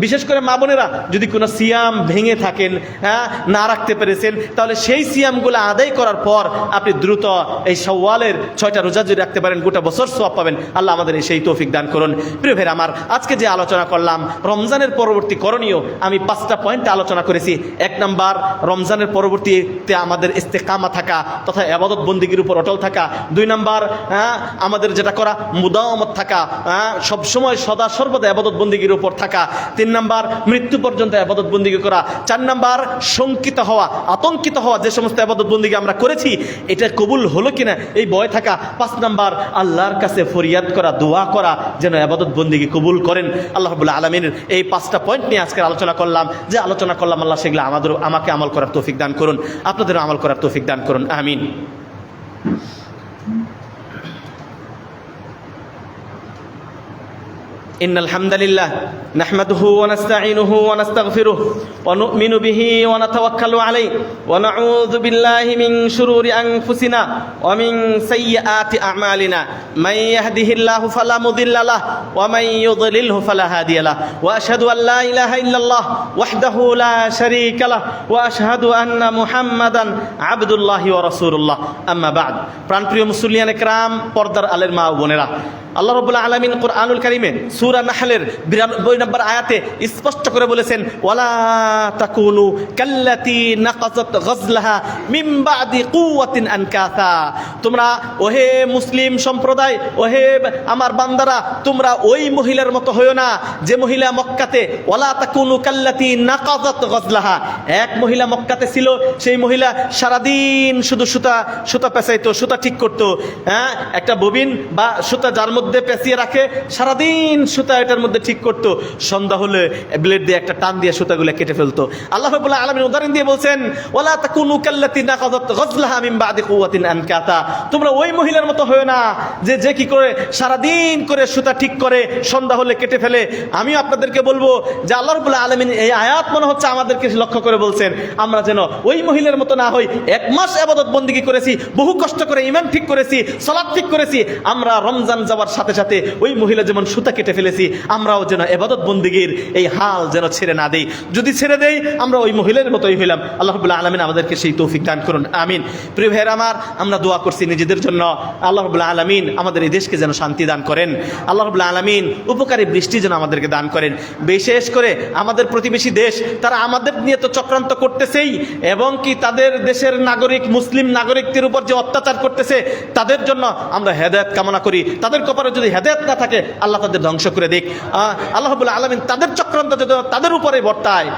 বিশেষ করে মা বোনেরা যদি কোনো সিয়াম ভেঙে থাকেন, না রাখতে পেরেছেন, তাহলে সেই সিয়ামগুলো আদায় করার পর আপনি দ্রুত এই শাওয়ালের 6টা রোজা যদি রাখতে পারেন, গোটা বছর সওয়াব পাবেন। আল্লাহ আমাদের সেই তৌফিক দান করুন। প্রিয় ভাইরা আমার, আজকে যে আলোচনা করলাম রমজানের পরবর্তী করণীয়, আমি 5টা পয়েন্ট আলোচনা করেছি। 1 নাম্বার, রমজানের পরবর্তী আমাদের ইস্তেকামা থাকা তথা ইবাদত বন্দেগীর উপর অটল থাকা। 2 নাম্বার, আমাদের যেটা করা মুদাওয়ামত থাকা, সব সময় সদা সর্বদা ইবাদত বন্দেগীর উপর থাকা। 3 নাম্বার, মৃত্যু পর্যন্ত ইবাদত বন্দেগী করা। 4 নাম্বার, শঙ্কিত হওয়া, আতঙ্কিত হওয়া, যে সমস্ত ইবাদত বন্দেগী আমরা করেছি এটা কবুল হলো কিনা এই ভয় থাকা। 5 নাম্বার, আল্লাহর কাছে ফরিয়াদ করা, দোয়া করা যেন ইবাদত বন্দেগী কবুল করেন। আল্লাহ রাব্বুল আলামিনের এই 5টা পয়েন্ট নিয়ে আজকে আলোচনা করলাম। যে আলোচনা করলাম আল্লাহ সেগুলো আমাকে আমল করার তৌফিক দান করুন, আপনাদের আমল করার তৌফিক দান করুন, আমিন। إن الحمد لله نحمده ونستعينه ونستغفره ونؤمن به ونتوكل عليه ونعوذ بالله من شرور أنفسنا ومن سيئات أعمالنا من يهده الله فلا مضل له ومن يضلله فلا هادي له وأشهد أن لا إله إلا الله وحده لا شريك له وأشهد أن محمدا عبد الله ورسول الله أما بعد। প্রাণপ্রিয় মুসলিয়ান একরাম, পর্দার আলের মা ও বোনেরা, আল্লাহ রাব্বুল আলামিন কুরআনুল কারীমে সূরা নাহলের 92 নম্বর আয়াতে স্পষ্ট করে বলেছেন, ওয়ালা তাকুনু কাল্লাতী নাকাযাত গাজলাহা মিন বাদি কুওয়াতিন আনকাসা, তোমরা ওহে মুসলিম সম্প্রদায়, ওহে আমার বান্দারা, তোমরা ওই মহিলার মতো হয়ো না যে মহিলা মক্কাতে, ওয়ালা তাকুনু কাল্লাতী নাকাযাত গাজলাহা, এক মহিলা মক্কাতে ছিল, সেই মহিলা সারাদিন শুধু সুতা পেঁচাইতো, সুতা ঠিক করতো। একটা ববিন বা সুতা যার মধ্যে পেঁচিয়ে রাখে, সারাদিন সুতা এটার মধ্যে ঠিক করতো, সন্ধ্যা হলে ব্লেড দিয়ে একটা টান দিয়ে সুতাগুলো কেটে ফেলতো। আল্লাহ রাব্বুল আলামিন উদাহরণ দিয়ে বলছেন, ওয়ালা তাকুনু কাল্লাতী নাকাযাত গাজলাহা মিন বাদি কুওয়াতিন আনকাসা, তোমরা ওই মহিলার মতো হয়ো না যে কি করে সারাদিন করে সুতা ঠিক করে সন্ধ্যা হলে কেটে ফেলে। আমিও আপনাদেরকে বলবো যে আল্লাহ রাব্বুল আলামিন এই আয়াত মনে হচ্ছে আমাদেরকে লক্ষ্য করে বলছেন, আমরা যেন ওই মহিলার মতো না হই। 1 মাস ইবাদত বন্দেগী করেছি, বহু কষ্ট করে ঈমান ঠিক করেছি, সালাত ঠিক করেছি, আমরা রমজান যাওয়ার দেওয়ার সাথে সাথে ওই মহিলা যেমন সুতা কেটে ফেলেছি, আমরাও যেন ইবাদত বন্দিগির এই হাল যেন ছেড়ে না দেই। যদি ছেড়ে দেই আমরা ওই মহিলার মতোই হইলাম। আল্লাহ রাব্বুল আলামিন আমাদেরকে সেই তৌফিক দান করুন, আমিন। প্রিয় ভাইয়েরা আমার, আমরা দোয়া করছি নিজেদের জন্য, আল্লাহ রাব্বুল আলামিন আমাদের এই দেশকে যেন শান্তি দান করেন, আল্লাহ রাব্বুল আলামিন উপকারী বৃষ্টি যেন আমাদেরকে দান করেন। বিশেষ করে আমাদের প্রতিবেশী দেশ, তারা আমাদের নিয়ে তো চক্রান্ত করতেছেই, এবং কি তাদের দেশের নাগরিক মুসলিম নাগরিকদের উপর যে অত্যাচার করতেছে, তাদের জন্য আমরা হেদায়েত কামনা করি। তাদের কপালে যদি হেদায়েত না থাকে, আল্লাহ তাদের ধ্বংস করে দিক। আল্লাহ রাব্বুল আলামিন তাদের চক্রান্ত যদি তাদের উপরে বর্তায়,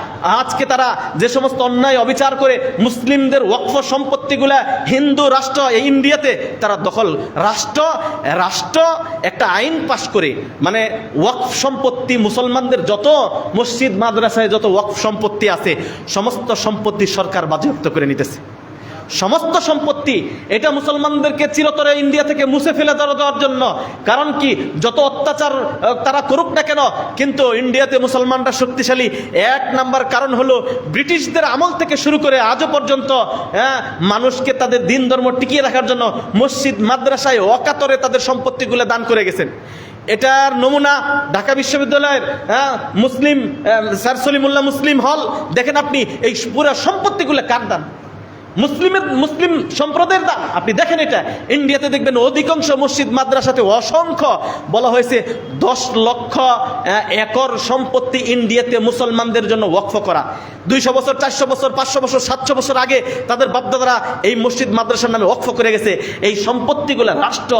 আজকে তারা যে সমস্ত অন্যায় অবিচার করে মুসলিমদের ওয়াকফ সম্পত্তিগুলা হিন্দু রাষ্ট্র এই ইন্ডিয়াতে তারা দখল, রাষ্ট্র একটা আইন পাশ করে, মানে ওয়াকফ সম্পত্তি মুসলমানদের যত মসজিদ মাদ্রাসায় যত ওয়াকফ সম্পত্তি আছে সমস্ত সম্পত্তি সরকার বাজেয়াপ্ত করে নিতেছে। সমস্ত সম্পত্তি এটা মুসলমানদেরকে চিরতরে ইন্ডিয়া থেকে মুছে ফেলে দেওয়ার জন্য। কারণ কি, যত অত্যাচার তারা করুক না কেন, কিন্তু ইন্ডিয়াতে মুসলমানরা শক্তিশালী। এক নাম্বার কারণ হলো ব্রিটিশদের আমল থেকে শুরু করে আজও পর্যন্ত মানুষকে তাদের দিন ধর্ম টিকিয়ে রাখার জন্য মসজিদ মাদ্রাসায় অকাতরে তাদের সম্পত্তিগুলো দান করে গেছেন। এটার নমুনা ঢাকা বিশ্ববিদ্যালয়ের মুসলিম স্যার সলিমুল্লাহ মুসলিম হল। দেখেন আপনি এই পুরো সম্পত্তিগুলো কার দান? মুসলিম সম্প্রদায়ের দান। আপনি দেখেন এটা ইন্ডিয়াতে দেখবেন অধিকাংশ মসজিদ মাদ্রাসাতে অসংখ্য বলা হয়েছে 10 লক্ষ একর সম্পত্তি ইন্ডিয়াতে মুসলমানদের জন্য ওয়াকফ করা। 200 বছর 400 বছর 500 বছর 700 বছর আগে তাদের বাপদাদারা এই মসজিদ মাদ্রাসার নামে ওয়াকফ করে গেছে। এই সম্পত্তিগুলো রাষ্ট্র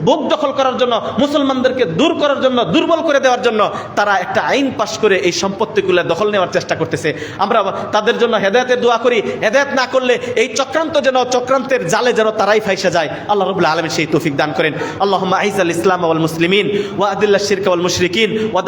বুক দখল করার জন্য, মুসলমানদেরকে দূর করার জন্য, দুর্বল করে দেওয়ার জন্য তারা একটা আইন পাশ করে এই সম্পত্তিগুলো দখল নেওয়ার চেষ্টা করতেছে। আমরা তাদের জন্য হেদায়েতের দোয়া করি। হেদায়েত না করলে এই চক্রান্তের জালে যেন তারাই ফাইসা যায়। আল্লাহ রাব্বুল আলামিন সেই তৌফিক দান করেন। আল্লাহুম্মা আইযাল ইসলাম ওয়াল মুসলিমিন ওয়া আদিল্লাশ শিরকা ওয়াল মুশরিকিন ওয়া